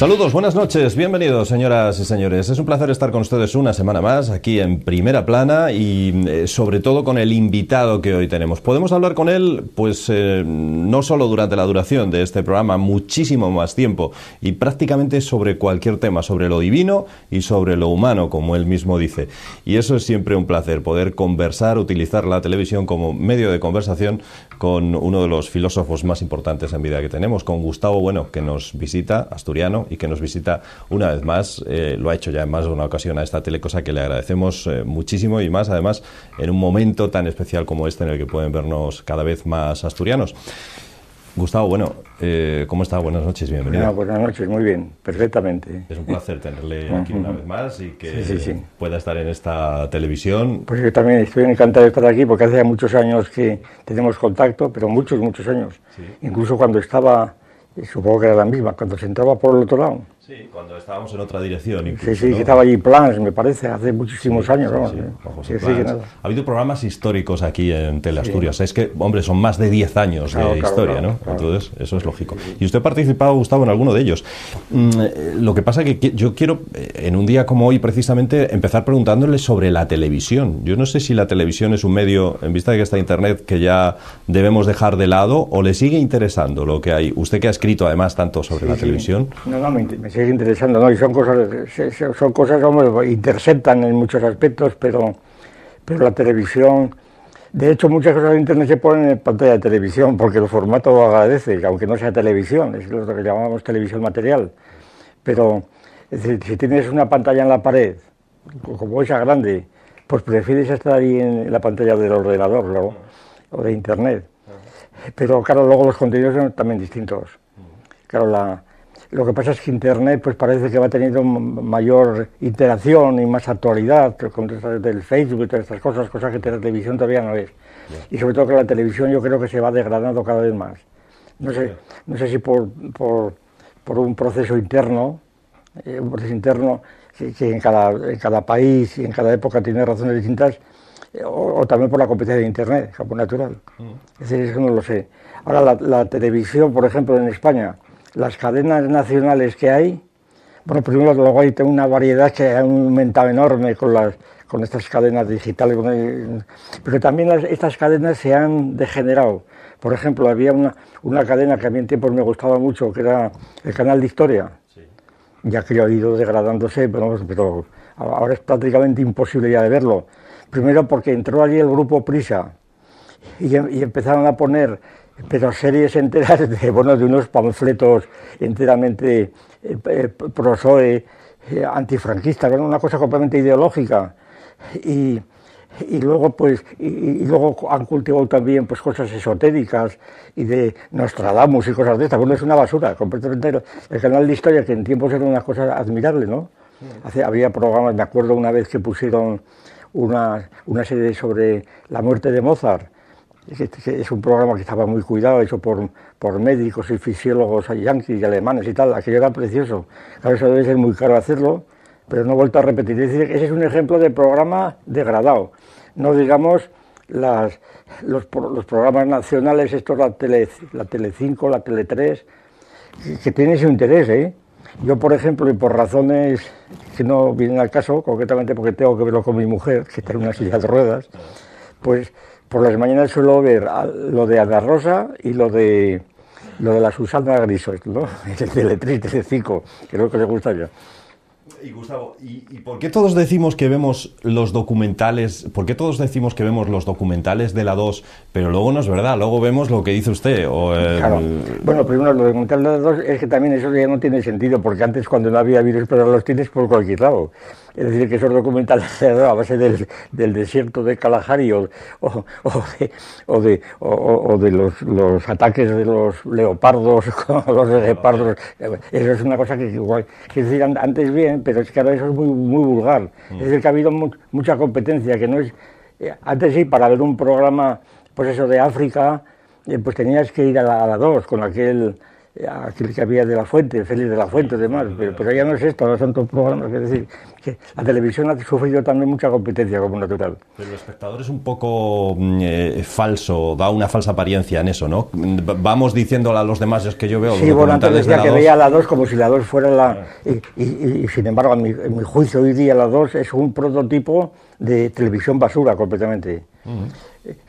Saludos, buenas noches, bienvenidos señoras y señores. Es un placer estar con ustedes una semana más aquí en Primera Plana y sobre todo con el invitado que hoy tenemos. Podemos hablar con él pues no solo durante la duración de este programa, muchísimo más tiempo y prácticamente sobre cualquier tema, sobre lo divino y sobre lo humano, como él mismo dice. Y eso es siempre un placer, poder conversar, utilizar la televisión como medio de conversación con uno de los filósofos más importantes en vida que tenemos, con Gustavo Bueno, que nos visita, asturiano, y que nos visita una vez más. Lo ha hecho ya en más de una ocasión a esta tele, cosa que le agradecemos muchísimo, y más además en un momento tan especial como este en el que pueden vernos cada vez más asturianos. Gustavo, bueno, ¿cómo está? Buenas noches, bienvenido. Buenas noches, muy bien, perfectamente. Es un placer tenerle aquí una vez más y que pueda estar en esta televisión. Pues yo también estoy encantado de estar aquí porque hace muchos años que tenemos contacto, pero muchos años. Sí. Incluso cuando estaba, supongo que era la misma, cuando se entraba por el otro lado. Sí, cuando estábamos en otra dirección. Incluso, sí, ¿no? Que estaba allí Plans, me parece, hace muchísimos años. Ha habido programas históricos aquí en Teleasturias. Sí. Es que, hombre, son más de 10 años de historia, ¿no? Claro. Entonces, eso es lógico. Y usted ha participado, Gustavo, en alguno de ellos. Lo que pasa es que yo quiero, en un día como hoy, precisamente, empezar preguntándole sobre la televisión. Yo no sé si la televisión es un medio, en vista de que está Internet, que ya debemos dejar de lado, o le sigue interesando lo que hay. Usted que ha escrito, además, tanto sobre la televisión. No, me sigue interesando, ¿no? Y son cosas, hombre, interceptan en muchos aspectos, pero la televisión, de hecho muchas cosas de Internet se ponen en pantalla de televisión, porque el formato lo agradece, aunque no sea televisión, es lo que llamamos televisión material. Pero, es decir, si tienes una pantalla en la pared, como esa grande, pues prefieres estar ahí en la pantalla del ordenador, ¿no? O de Internet. Pero claro, luego los contenidos son también distintos. Claro, lo que pasa es que Internet pues parece que va teniendo mayor interacción y más actualidad con del Facebook y todas estas cosas que la televisión todavía no es. Y sobre todo que la televisión yo creo que se va degradando cada vez más. No sé si por un proceso interno, que en cada país y en cada época tiene razones distintas, o también por la competencia de Internet, como natural. Es decir, eso no lo sé. Ahora la televisión, por ejemplo, en España, las cadenas nacionales que hay, bueno, primero luego hay una variedad que ha aumentado enorme con estas cadenas digitales, pero también estas cadenas se han degenerado. Por ejemplo, había una cadena que a mí en tiempos me gustaba mucho, que era el canal de Historia, ya que ha ido degradándose, pero ahora es prácticamente imposible ya de verlo. Primero porque entró allí el grupo Prisa y empezaron a poner series enteras de unos panfletos enteramente pro-PSOE, antifranquistas, una cosa completamente ideológica. Y luego han cultivado también pues cosas esotéricas y de Nostradamus y cosas de estas. Bueno, es una basura, completamente. El canal de Historia, que en tiempos era una cosa admirable, ¿no? Había programas, me acuerdo una vez que pusieron una serie sobre la muerte de Mozart. Es un programa que estaba muy cuidado, hecho por médicos y fisiólogos yanquis y alemanes y tal. Aquello era precioso. Claro, eso debe ser muy caro hacerlo, pero no he vuelto a repetir. Es decir, ese es un ejemplo de programa degradado. No digamos los programas nacionales, estos, la Tele5, la Tele3, que tienen su interés, ¿eh? Yo, por ejemplo, y por razones que no vienen al caso, concretamente porque tengo que verlo con mi mujer, que está en una silla de ruedas, pues por las mañanas suelo ver lo de Ana Rosa y lo de la Susana Griso, ¿no? El Tele3, Tele5, que es lo que le gusta ya. Y Gustavo, ¿y por qué todos decimos que vemos los documentales? ¿Por qué todos decimos que vemos los documentales de la 2, pero luego no es verdad? Luego vemos lo que dice usted. Claro. Bueno, primero, los documentales de la 2 es que también eso ya no tiene sentido, porque antes cuando no había virus, pero los tienes por cualquier lado. Es decir, que esos documentales a base del desierto de Kalahari o de los ataques de los leopardos con los guepardos, eso es una cosa que igual, que decir antes bien, pero es que ahora eso es muy, muy vulgar. Es decir, que ha habido mucha competencia, que no es... Antes sí, para ver un programa, pues eso de África, pues tenías que ir a la 2 con aquel aquel que había de la Fuente, Félix de la Fuente y demás, pero ya no es esto, ahora son todos programas, es decir, que la televisión ha sufrido también mucha competencia como natural. Pero el espectador es un poco falso, da una falsa apariencia en eso, ¿no? Vamos diciéndole a los demás, es que yo veo... Sí, bueno, antes decía que veía la 2 como si la 2 fuera la... Y sin embargo, en mi juicio, hoy día la 2 es un prototipo de televisión basura completamente.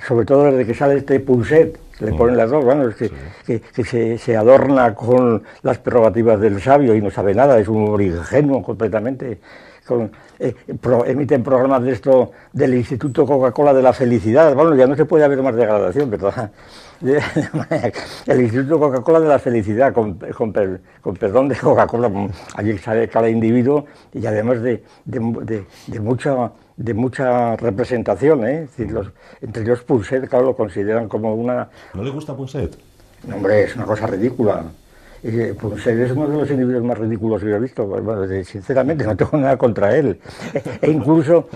Sobre todo desde que sale este Punset, que le ponen las dos, bueno, es que se adorna con las prerrogativas del sabio y no sabe nada, es un ingenuo completamente. Emiten programas de esto del Instituto Coca-Cola de la Felicidad, bueno, ya no se puede haber más degradación, ¿verdad? El Instituto Coca-Cola de la Felicidad, con perdón de Coca-Cola, allí sale cada individuo y además de mucha representación, ¿eh? Es decir, entre los Punset, claro, lo consideran como una... ¿No le gusta Punset? No, hombre, es una cosa ridícula. Punset es uno de los individuos más ridículos que yo he visto. Bueno, sinceramente, no tengo nada contra él. E incluso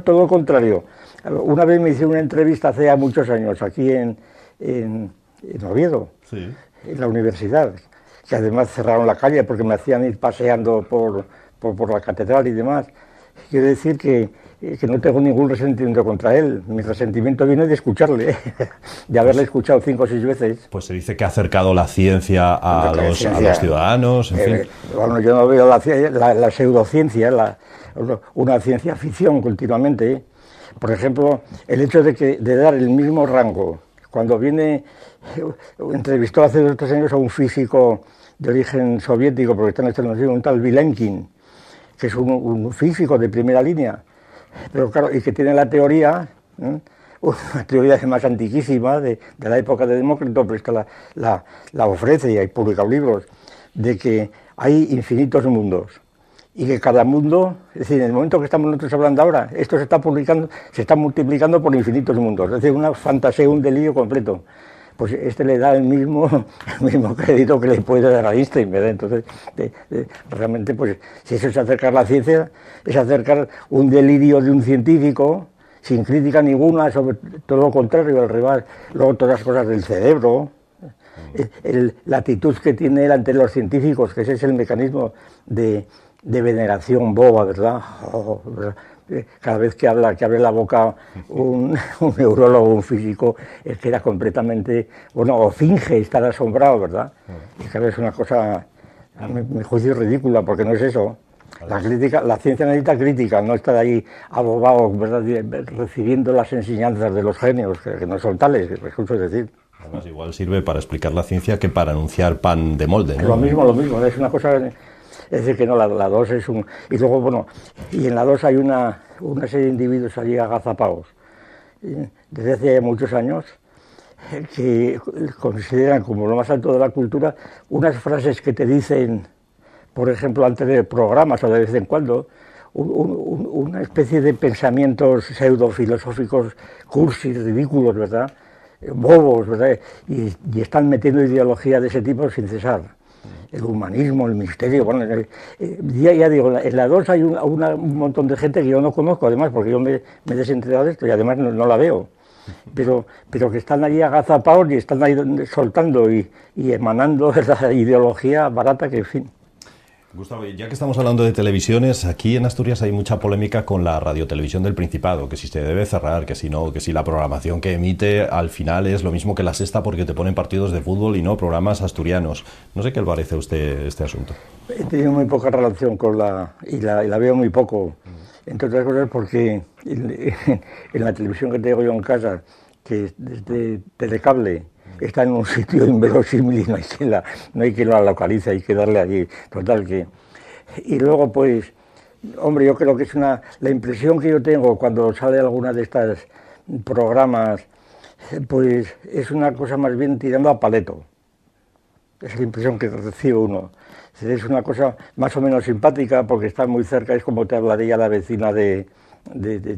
todo lo contrario. Una vez me hice una entrevista hace ya muchos años, aquí en Oviedo, sí, en la universidad, que además cerraron la calle porque me hacían ir paseando por la catedral y demás. Quiero decir que no tengo ningún resentimiento contra él. Mi resentimiento viene de escucharle, de haberle escuchado 5 o 6 veces. Pues se dice que ha acercado la ciencia a los ciudadanos, en fin. Bueno, yo no veo la pseudociencia, una ciencia ficción continuamente. Por ejemplo, el hecho de dar el mismo rango. Cuando entrevistó hace 2 o 3 años a un físico de origen soviético, porque está en Estados Unidos, un tal Vilenkin, que es un físico de primera línea, pero claro, y que tiene la teoría, una teoría más antiquísima de la época de Demócrito, pero esta la ofrece y hay publicado libros, de que hay infinitos mundos y que cada mundo, es decir, en el momento que estamos nosotros hablando ahora, esto se está multiplicando por infinitos mundos, es decir, una fantasía, un delirio completo. Pues le da el mismo crédito que le puede dar a Einstein, ¿verdad? Entonces, realmente, pues, si eso es acercar la ciencia, es acercar un delirio de un científico, sin crítica ninguna, sobre todo lo contrario, al revés, luego todas las cosas del cerebro, la actitud que tiene él ante los científicos, que ese es el mecanismo de veneración boba, ¿verdad? ¿Verdad? Cada vez que abre la boca un neurólogo, un físico, es que era completamente, o finge estar asombrado, ¿verdad? Y claro, es una cosa, a mi juicio, ridícula, porque no es eso. La ciencia necesita crítica, no estar ahí abobado, ¿verdad?, recibiendo las enseñanzas de los genios, que no son tales, es decir. Además, igual sirve para explicar la ciencia que para anunciar pan de molde, ¿no? Lo mismo, es una cosa... Es decir, que no, la 2 es un... Y luego, bueno, y en la 2 hay una serie de individuos allí agazapados, desde hace muchos años, que consideran como lo más alto de la cultura unas frases que te dicen, por ejemplo, antes de programas o de vez en cuando, una especie de pensamientos pseudofilosóficos cursis, ridículos, ¿verdad?, bobos, ¿verdad?, y están metiendo ideología de ese tipo sin cesar. El humanismo, el misterio, bueno, ya digo, en la 2 hay un montón de gente que yo no conozco, además, porque yo me he desenterado de esto y además no la veo, pero que están allí agazapados y están ahí soltando y emanando esa ideología barata que, en fin. Gustavo, ya que estamos hablando de televisiones, aquí en Asturias hay mucha polémica con la radiotelevisión del Principado, que si se debe cerrar, que si no, que si la programación que emite al final es lo mismo que La Sexta porque te ponen partidos de fútbol y no programas asturianos. No sé qué le parece a usted este asunto. He tenido muy poca relación con la veo muy poco, entre otras cosas porque en la televisión que tengo yo en casa, que es desde Telecable, está en un sitio inverosímil y no hay quien la localice, hay que darle allí, total que... Y luego, pues, hombre, yo creo que es la impresión que yo tengo cuando sale alguna de estas programas, pues es una cosa más bien tirando a paleto. Es la impresión que recibe uno. Es una cosa más o menos simpática porque está muy cerca, es como te hablaría la vecina de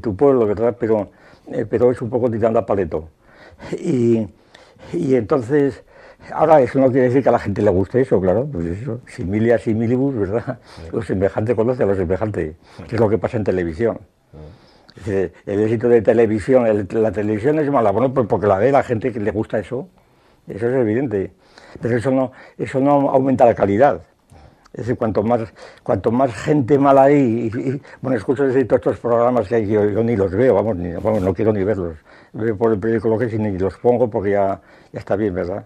tu pueblo, ¿verdad? Pero es un poco tirando a paleto. Y entonces, ahora eso no quiere decir que a la gente le guste eso, claro, pues eso, similia similibus, ¿verdad? Lo semejante conoce a lo semejante, que es lo que pasa en televisión. El éxito de televisión, la televisión es mala, bueno, pues porque la ve la gente que le gusta eso es evidente. pero eso no aumenta la calidad. Es decir, cuanto más gente mala hay, bueno, escucho decir todos estos programas que hay, yo ni los veo, vamos, no quiero ni verlos. Veo por el periódico lo que es y ni los pongo porque ya está bien, ¿verdad?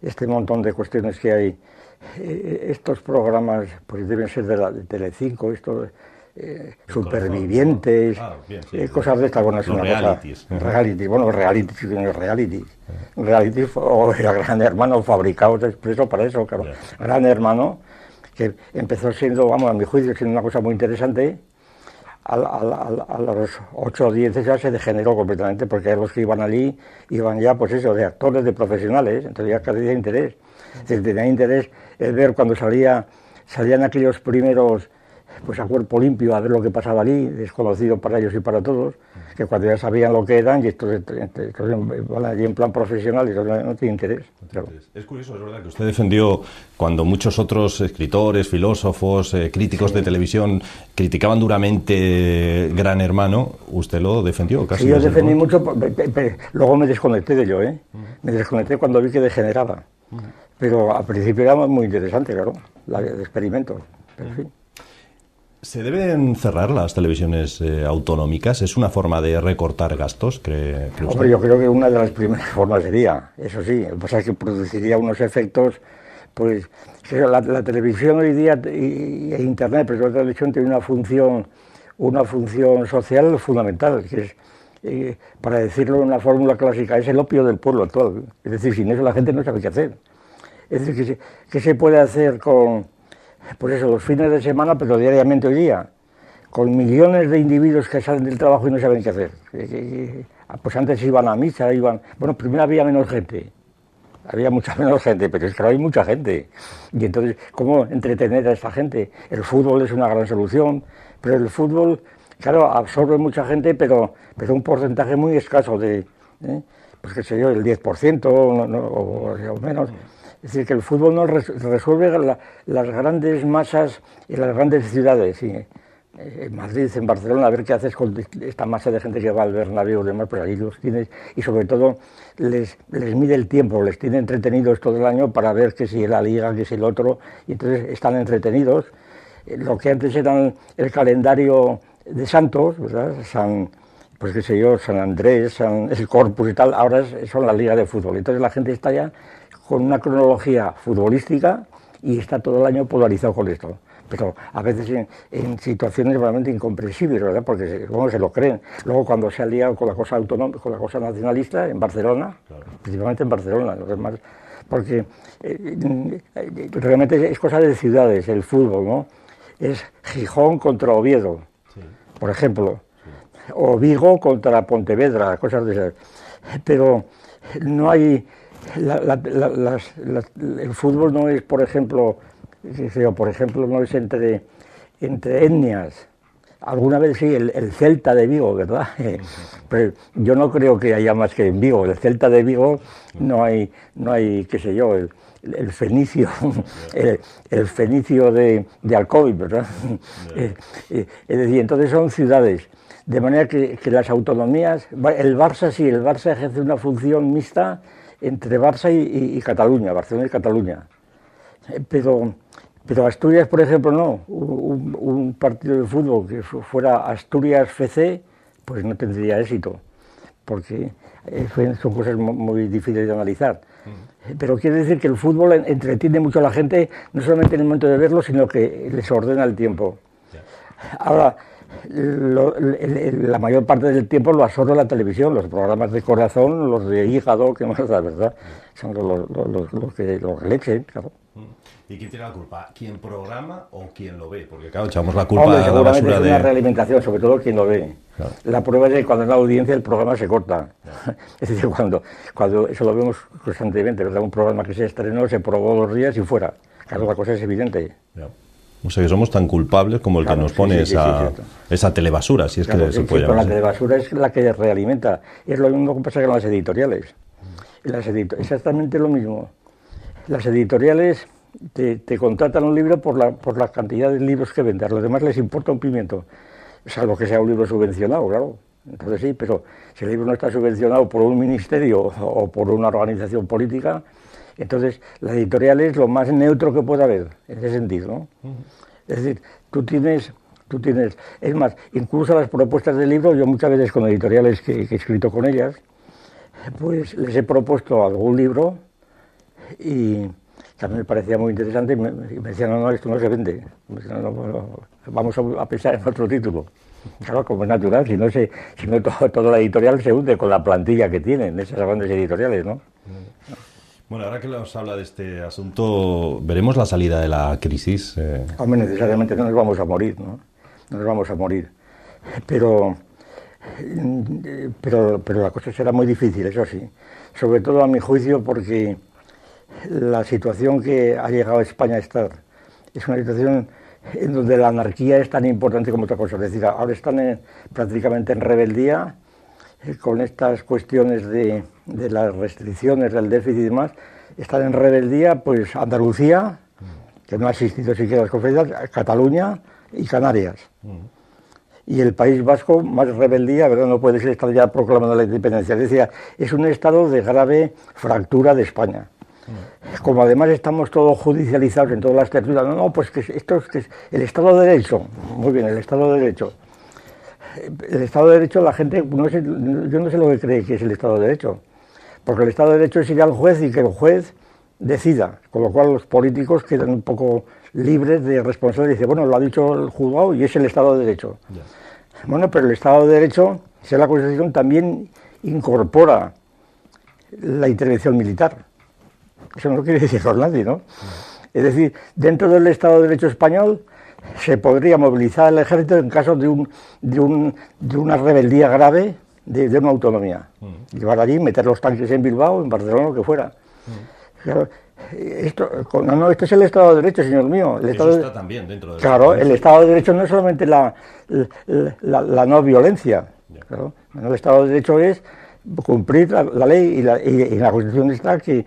Este montón de cuestiones que hay, estos programas, pues deben ser de Telecinco, estos supervivientes, cosas de estas, bueno, es una realities. Cosa, reality, bueno, reality o el Gran Hermano fabricados expreso para eso, claro. Gran Hermano, que empezó siendo, vamos, a mi juicio, siendo una cosa muy interesante, a los 8 o 10 ya se degeneró completamente, porque los que iban allí iban ya, pues eso, de actores, de profesionales, entonces ya cada día interés. Tenía interés el ver cuando salían aquellos primeros, pues a cuerpo limpio, a ver lo que pasaba allí, desconocido para ellos y para todos, que cuando ya sabían lo que eran, y entonces van allí en plan profesional y no tiene interés. Claro. Es curioso, es verdad que usted defendió, cuando muchos otros escritores, filósofos, críticos de televisión criticaban duramente Gran Hermano, usted lo defendió casi. Sí, yo defendí mucho, luego me desconecté de ello, me desconecté cuando vi que degeneraba, pero al principio era muy interesante, claro, el experimento, pero en fin. ¿Se deben cerrar las televisiones autonómicas? ¿Es una forma de recortar gastos, cree usted? Hombre, yo creo que una de las primeras formas sería, eso sí, lo que pasa es que produciría unos efectos, pues, la televisión hoy día e Internet, pero la televisión tiene una función social fundamental, que es, para decirlo en una fórmula clásica, es el opio del pueblo actual. Es decir, sin eso la gente no sabe qué hacer. Es decir, ¿qué se puede hacer con, pues eso, los fines de semana, pero diariamente hoy día, con millones de individuos que salen del trabajo y no saben qué hacer? Pues antes iban a misa, bueno, primero había menos gente, había mucha menos gente, pero es que ahora hay mucha gente. Y entonces, ¿cómo entretener a esta gente? El fútbol es una gran solución, pero el fútbol, claro, absorbe mucha gente, pero un porcentaje muy escaso pues qué sé yo, el 10% o menos. Es decir, que el fútbol no resuelve las grandes masas y las grandes ciudades. ¿Sí? En Madrid, en Barcelona, a ver qué haces con esta masa de gente que va al Bernabéu y demás, pero ahí los tienes, y sobre todo les mide el tiempo, les tiene entretenidos todo el año para ver que si la Liga, que si el otro, y entonces están entretenidos. Lo que antes era el calendario de santos, ¿verdad? Pues qué sé yo, San Andrés, el Corpus y tal, ahora son la Liga de Fútbol. Entonces la gente está ya con una cronología futbolística y está todo el año polarizado con esto. Pero a veces en situaciones realmente incomprensibles, ¿verdad? Porque se lo creen. Luego cuando se ha liado con la cosa autonómica, con la cosa nacionalista, en Barcelona, claro, principalmente en Barcelona, los demás, porque realmente es cosa de ciudades, el fútbol, ¿no? Es Gijón contra Oviedo, sí, por ejemplo, sí, o Vigo contra Pontevedra, cosas de esas. Pero no hay... el fútbol no es, por ejemplo, no es entre etnias. Alguna vez sí, el Celta de Vigo, ¿verdad? Pero yo no creo que haya más que en Vigo. El Celta de Vigo no hay qué sé yo, el fenicio, el fenicio de Alcoy, ¿verdad? Es decir, entonces son ciudades. De manera que las autonomías, el Barça sí, el Barça ejerce una función mixta entre Barça y Cataluña, Barcelona y Cataluña. Pero Asturias, por ejemplo, no. Un partido de fútbol que fuera Asturias FC, pues no tendría éxito, porque son cosas muy difíciles de analizar. Pero quiere decir que el fútbol entretiene mucho a la gente, no solamente en el momento de verlo, sino que les ordena el tiempo. Ahora, la mayor parte del tiempo lo absorbe la televisión, los programas de corazón, los de hígado, que más da, ¿verdad? Son los que lechen, claro. ¿Y quién tiene la culpa? ¿Quién programa o quién lo ve? Porque claro, echamos la culpa a la basura de... una realimentación, sobre todo quien lo ve. Claro. La prueba es que cuando en la audiencia el programa se corta. Claro. Es decir, cuando eso lo vemos constantemente, ¿verdad? Un programa que se estrenó, se probó 2 días y fuera. Claro, la cosa es evidente. Claro. O sea que somos tan culpables como el que nos pone esa telebasura, si es que se puede llamar. La telebasura es la que realimenta. Es lo mismo que pasa con las editoriales. Exactamente lo mismo. Las editoriales te contratan un libro por la cantidad de libros que venden. A los demás les importa un pimiento, salvo que sea un libro subvencionado, claro. Entonces sí, pero si el libro no está subvencionado por un ministerio o por una organización política, Entonces, la editorial es lo más neutro que puede haber, en ese sentido, ¿no? Es decir, tú tienes, es más, incluso las propuestas del libro, yo muchas veces con editoriales que he escrito con ellas, pues les he propuesto algún libro y que a mí me parecía muy interesante y me decían, no, esto no se vende, vamos a pensar en otro título. Claro, como es natural, si no toda la editorial se hunde con la plantilla que tienen esas grandes editoriales, ¿no? Bueno, ahora que nos habla de este asunto, ¿veremos la salida de la crisis? Hombre, necesariamente no nos vamos a morir, ¿no? No nos vamos a morir. Pero la cosa será muy difícil, eso sí. Sobre todo a mi juicio porque la situación que ha llegado a España a estar es una situación en donde la anarquía es tan importante como otra cosa. Es decir, ahora están prácticamente en rebeldía con estas cuestiones de las restricciones, del déficit y demás. Están en rebeldía pues Andalucía, que no ha existido siquiera las conferencias, Cataluña y Canarias. Y el País Vasco, más rebeldía, ¿verdad? No puede ser estar ya proclamando la independencia. Es decir, es un estado de grave fractura de España. Como además estamos todos judicializados en todas las tertulias, pues que esto es el Estado de Derecho. Muy bien, el Estado de Derecho. El Estado de Derecho, la gente, yo no sé lo que cree que es el Estado de Derecho. Porque el Estado de Derecho es ir al juez y que el juez decida. Con lo cual los políticos quedan un poco libres de responsabilidad. Dice, bueno, lo ha dicho el juzgado y es el Estado de Derecho. Yeah. Bueno, pero el Estado de Derecho, si la Constitución, también incorpora la intervención militar. Eso no quiere decir por nadie, ¿no? Es decir, dentro del Estado de Derecho español se podría movilizar el ejército en caso de una rebeldía grave de una autonomía. Llevar allí, meter los tanques en Bilbao, en Barcelona, lo que fuera. Claro, esto es el Estado de Derecho, señor mío. Eso está también dentro del Claro, el Estado de Derecho no es solamente la no violencia. Claro, el Estado de Derecho es cumplir la ley y la Constitución está que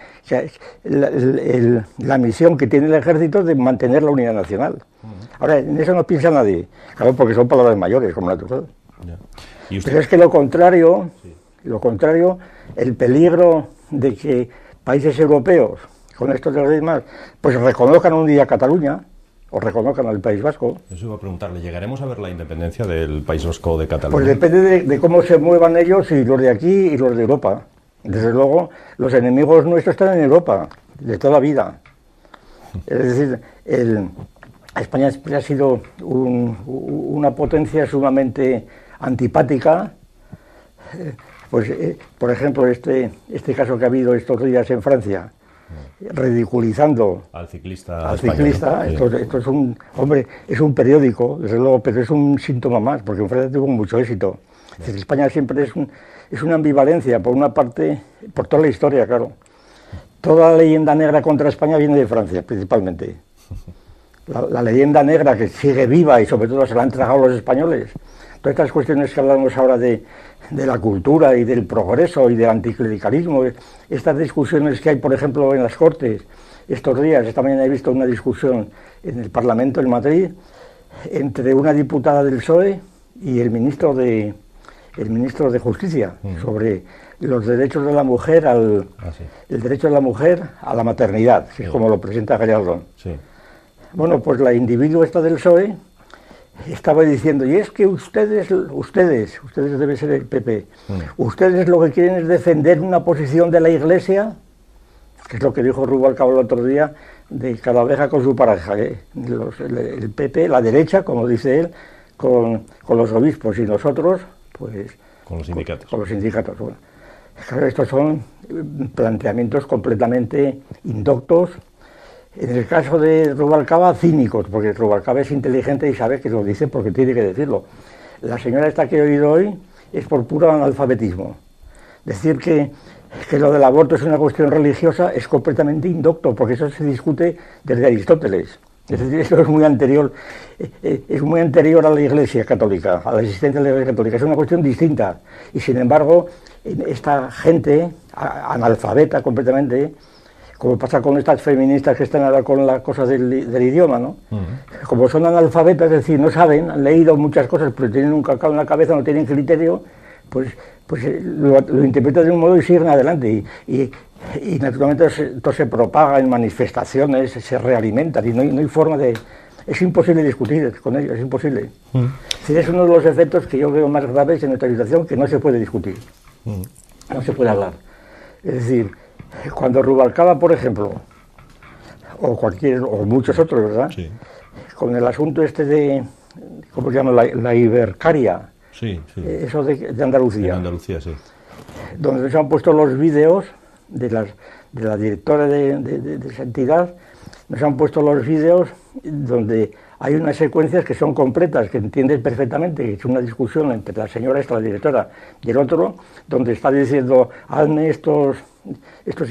la misión que tiene el ejército de mantener la unidad nacional. Ahora, en eso no piensa nadie, claro, porque son palabras mayores, como natural. Pero es que lo contrario, el peligro de que países europeos, con estos demás, pues reconozcan un día Cataluña, o reconozcan al País Vasco. Eso iba a preguntarle, ¿llegaremos a ver la independencia del País Vasco o de Cataluña? Pues depende de cómo se muevan ellos y los de aquí y los de Europa. Desde luego, los enemigos nuestros están en Europa, de toda la vida. Es decir, España ha sido una potencia sumamente antipática. Pues, por ejemplo, este caso que ha habido estos días en Francia, ridiculizando al ciclista. Esto es un periódico, desde luego, pero es un síntoma más, porque en Francia tuvo mucho éxito. Es decir, España siempre es una ambivalencia, por una parte, por toda la historia, claro. Toda la leyenda negra contra España viene de Francia, principalmente. La leyenda negra que sigue viva y sobre todo se la han tragado los españoles. Todas estas cuestiones que hablamos ahora de la cultura y del progreso y del anticlericalismo, estas discusiones que hay, por ejemplo, en las Cortes, estos días, esta mañana he visto una discusión en el Parlamento en Madrid entre una diputada del PSOE y el ministro de Justicia sobre los derechos de la mujer el derecho de la mujer a la maternidad, que es como lo presenta Gallardón. Sí. Bueno, pues la individua esta del PSOE estaba diciendo, y es que ustedes deben ser el PP, ustedes lo que quieren es defender una posición de la Iglesia, que es lo que dijo Rubalcaba el otro día, de cada oveja con su pareja, el PP, la derecha, como dice él, con los obispos, y nosotros, pues... Con los sindicatos. Con los sindicatos. Bueno, claro, estos son planteamientos completamente indoctos. En el caso de Rubalcaba, cínicos, porque Rubalcaba es inteligente y sabe que lo dice porque tiene que decirlo. La señora esta que he oído hoy es por puro analfabetismo. Decir que lo del aborto es una cuestión religiosa es completamente indocto, porque eso se discute desde Aristóteles. Es decir, eso es muy anterior a la Iglesia Católica, a la existencia de la Iglesia Católica. Es una cuestión distinta. Y sin embargo, esta gente analfabeta completamente, como pasa con estas feministas que están ahora con las cosas del idioma, ¿no? Como son analfabetas, es decir, no saben, han leído muchas cosas, pero tienen un cacao en la cabeza, no tienen criterio, pues lo interpretan de un modo y siguen adelante. Y Y naturalmente esto se propaga en manifestaciones, se realimentan y no hay forma de... Es imposible discutir con ellos, es imposible. Es uno de los efectos que yo veo más graves en nuestra situación, que no se puede discutir, no se puede hablar. Es decir, cuando Rubalcaba, por ejemplo, o muchos otros, ¿verdad? Sí. Con el asunto este de, ¿cómo se llama? La Ibercaria, sí. Eso de Andalucía. En Andalucía, sí. Donde se han puesto los vídeos de la directora de esa entidad, nos han puesto los vídeos donde hay unas secuencias que son completas, que entiendes perfectamente, que es una discusión entre la señora esta, la directora, y el otro, donde está diciendo, hazme estos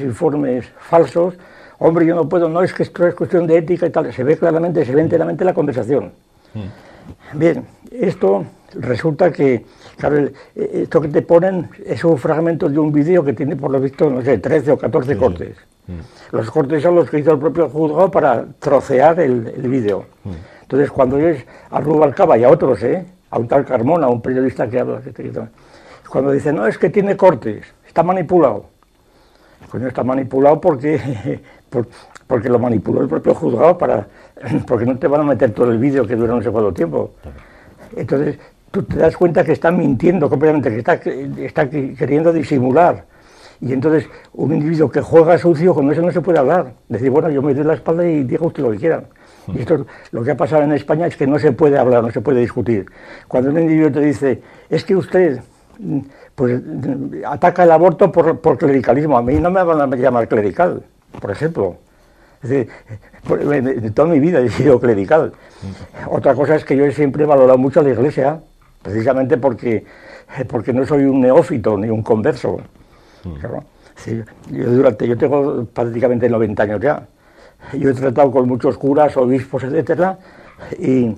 informes falsos. Hombre, yo no puedo, no, es que esto es cuestión de ética y tal. Se ve claramente, se ve enteramente la conversación. Bien, esto resulta que, claro, esto que te ponen es un fragmento de un vídeo que tiene, por lo visto, no sé, 13 o 14 cortes. Los cortes son los que hizo el propio juzgado para trocear el vídeo. Entonces, cuando oyes a Rubalcaba y a otros, a un tal Carmona, un periodista que habla, cuando dice, no, es que tiene cortes, está manipulado. Coño, está manipulado porque lo manipuló el propio juzgado porque no te van a meter todo el vídeo que dura no sé cuánto tiempo. Entonces, tú te das cuenta que está mintiendo completamente, que está queriendo disimular. Y entonces, un individuo que juega sucio, con eso no se puede hablar. Decir, bueno, yo me doy la espalda y diga usted lo que quiera. Y esto, lo que ha pasado en España es que no se puede hablar, no se puede discutir. Cuando un individuo te dice, es que usted pues ataca el aborto por clericalismo, a mí no me van a llamar clerical, por ejemplo. Es decir, de toda mi vida he sido clerical. Otra cosa es que yo siempre he valorado mucho a la Iglesia, precisamente porque no soy un neófito ni un converso. Claro. Sí, yo tengo prácticamente 90 años ya. Yo he tratado con muchos curas, obispos, etcétera, y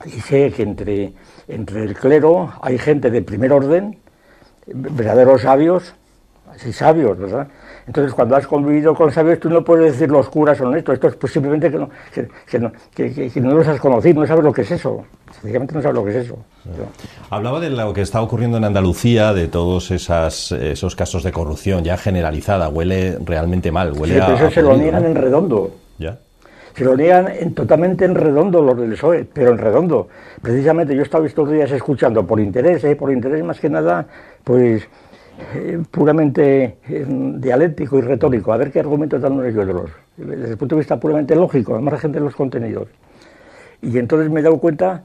sé que entre el clero hay gente de primer orden, verdaderos sabios, así sabios, ¿verdad? Entonces, cuando has convivido con sabios, tú no puedes decir los curas son estos, pues simplemente que no los has conocido, no sabes lo que es eso. Sencillamente no sabes lo que es eso. Hablaba de lo que está ocurriendo en Andalucía, de todos esos casos de corrupción ya generalizada. Huele realmente mal, huele pero eso se lo niegan en redondo. ¿Ya? Se lo niegan totalmente en redondo los del PSOE, pero en redondo. Precisamente yo estaba estos días escuchando por interés más que nada, pues puramente dialéctico y retórico, a ver qué argumentos dan unos y otros, desde el punto de vista puramente lógico, al margen de los contenidos. Y entonces me he dado cuenta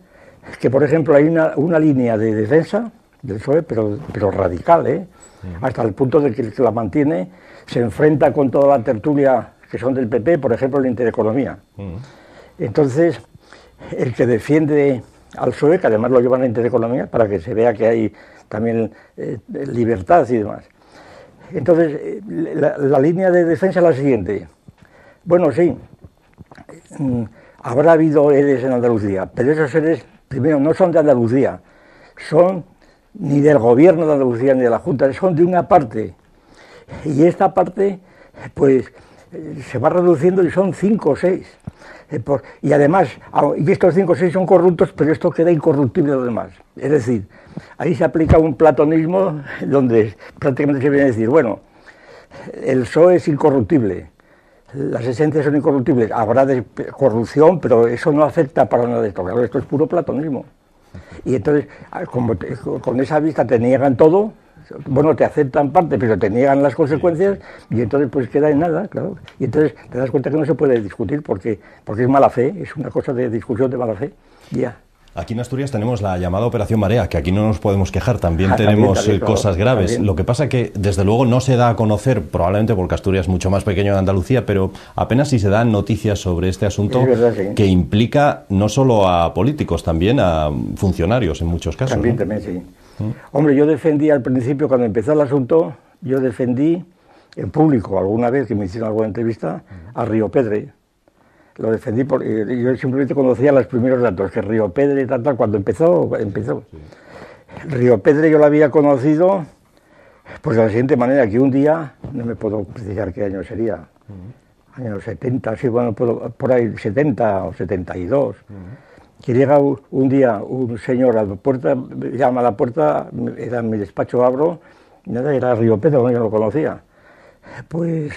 que, por ejemplo, hay una línea de defensa del PSOE, pero radical, hasta el punto de que el que la mantiene se enfrenta con toda la tertulia que son del PP, por ejemplo, en Intereconomía. Entonces, el que defiende al PSOE, que además lo llevan a Intereconomía, para que se vea que hay también libertad y demás. Entonces, la línea de defensa es la siguiente. Bueno, sí, habrá habido ERES en Andalucía, pero esos ERES, primero, no son de Andalucía, son ni del gobierno de Andalucía ni de la Junta, son de una parte. Y esta parte, pues, se va reduciendo y son 5 o 6. Y además, y estos 5 o 6 son corruptos, pero esto queda incorruptible de los demás. Es decir, ahí se aplica un platonismo donde prácticamente se viene a decir, bueno, el PSOE es incorruptible, las esencias son incorruptibles, habrá corrupción, pero eso no afecta para nada de esto. Claro, esto es puro platonismo. Y entonces, con esa vista te niegan todo. Bueno, te aceptan parte, pero te niegan las consecuencias, y entonces pues queda en nada, claro. Y entonces te das cuenta que no se puede discutir porque es mala fe, es una cosa de discusión de mala fe. Ya. Aquí en Asturias tenemos la llamada Operación Marea, que aquí no nos podemos quejar, también tenemos también, cosas graves. También. Lo que pasa que, desde luego, no se da a conocer, probablemente porque Asturias es mucho más pequeño que Andalucía, pero apenas si se dan noticias sobre este asunto, verdad, sí, que implica no solo a políticos, también a funcionarios en muchos casos. También, sí. Hombre, yo defendí al principio, cuando empezó el asunto, yo defendí en público, alguna vez que me hicieron alguna entrevista, a Río Pedre. Lo defendí porque yo simplemente conocía los primeros datos, que Río Pedre, tal, cuando empezó. Sí. Río Pedre yo lo había conocido pues de la siguiente manera, que un día, no me puedo precisar qué año sería, años 70, sí, bueno, por ahí 70 o 72, que llega un día un señor a la puerta, llama a la puerta, era en mi despacho, abro, y nada, era Río Pedre, yo no lo conocía. Pues,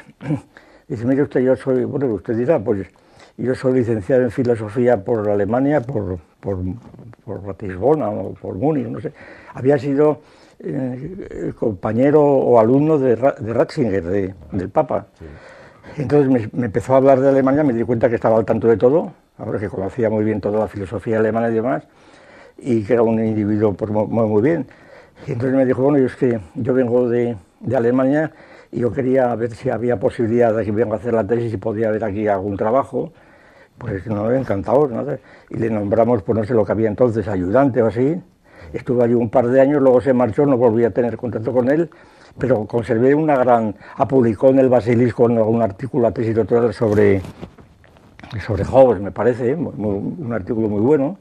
dice, mire usted, yo soy, bueno, usted dirá, pues yo soy licenciado en filosofía por Alemania, por Ratisbona o por Múnich, no sé. Había sido compañero o alumno de Ratzinger, del Papa. Sí. Entonces me empezó a hablar de Alemania, me di cuenta que estaba al tanto de todo, ahora que conocía muy bien toda la filosofía alemana y demás, y que era un individuo pues, muy bien. Y entonces me dijo, bueno, es que yo vengo de Alemania y yo quería ver si había posibilidad de que venga a hacer la tesis y podía haber aquí algún trabajo. Pues no, encantado, ¿no? Y le nombramos, pues no sé lo que había entonces, ayudante o así. Estuve allí un par de años, luego se marchó, no volví a tener contacto con él, pero conservé una gran... publicó en el Basilisco un artículo, la tesis doctoral sobre Hobbes, me parece, un artículo muy bueno.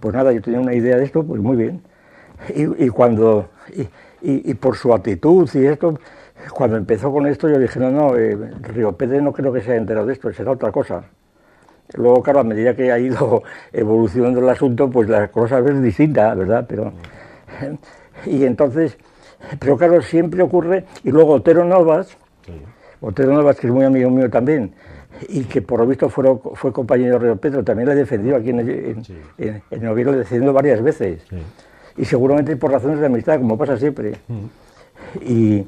Pues nada, yo tenía una idea de esto, pues muy bien. Y por su actitud y esto, cuando empezó con esto yo dije, no, Riopedre no creo que se haya enterado de esto, será otra cosa. Luego, claro, a medida que ha ido evolucionando el asunto, pues la cosa es distinta, ¿verdad? Y entonces, pero claro, siempre ocurre, y luego Otero Novas, que es muy amigo mío también, y que por lo visto fue compañero de Riopedre, también le defendió aquí en Oviedo, le defendió varias veces. Sí. Y seguramente por razones de amistad, como pasa siempre. Y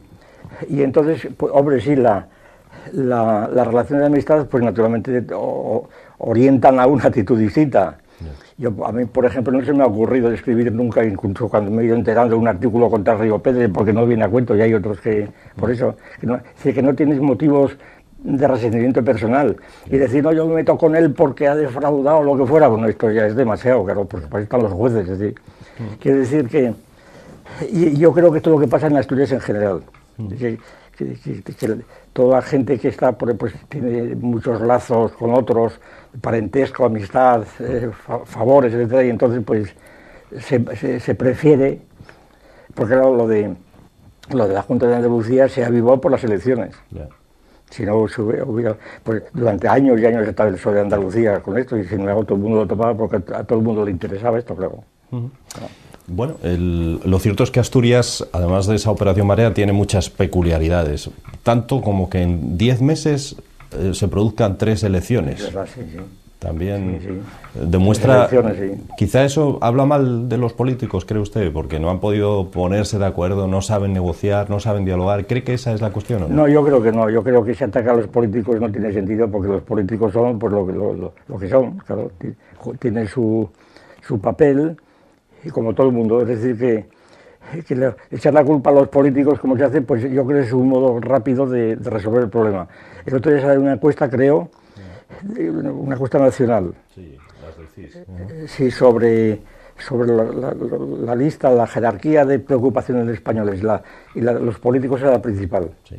entonces, pues, hombre, sí, la relación de amistad, pues naturalmente orientan a una actitud distinta. A mí, por ejemplo, no se me ha ocurrido escribir nunca, incluso cuando me he ido enterando de un artículo contra Riopedre, porque no viene a cuento, y hay otros que, por eso, que no tienes motivos de resentimiento personal. Y decir, no, yo me meto con él porque ha defraudado o lo que fuera, bueno, esto ya es demasiado, claro, porque para eso están los jueces, es decir. Quiere decir que, y yo creo que esto es lo que pasa en Asturias en general, que toda la gente que está, pues tiene muchos lazos con otros, parentesco, amistad, favores, etc., y entonces pues se prefiere, porque lo de la Junta de Andalucía se avivó por las elecciones. Yeah. Si no hubiera, pues durante años y años estaba el PSOE de Andalucía con esto, y sin embargo todo el mundo lo tomaba porque a todo el mundo le interesaba esto, claro. Bueno, lo cierto es que Asturias, además de esa operación Marea, tiene muchas peculiaridades, tanto como que en 10 meses se produzcan 3 elecciones. Es verdad, sí. También demuestra, quizá eso habla mal de los políticos, ¿cree usted? Porque no han podido ponerse de acuerdo, no saben negociar, no saben dialogar. ¿Cree que esa es la cuestión o no? No, yo creo que no. Yo creo que si ataca a los políticos no tiene sentido, porque los políticos son pues lo que son. Claro, tienen su papel, y como todo el mundo. Es decir, que echar la culpa a los políticos, como se hace, pues yo creo que es un modo rápido de resolver el problema. El otro día salió una encuesta, creo, una encuesta nacional. Sí, las del CIS. Sí, sobre la lista, la jerarquía de preocupaciones de españoles, los políticos era la principal. Sí.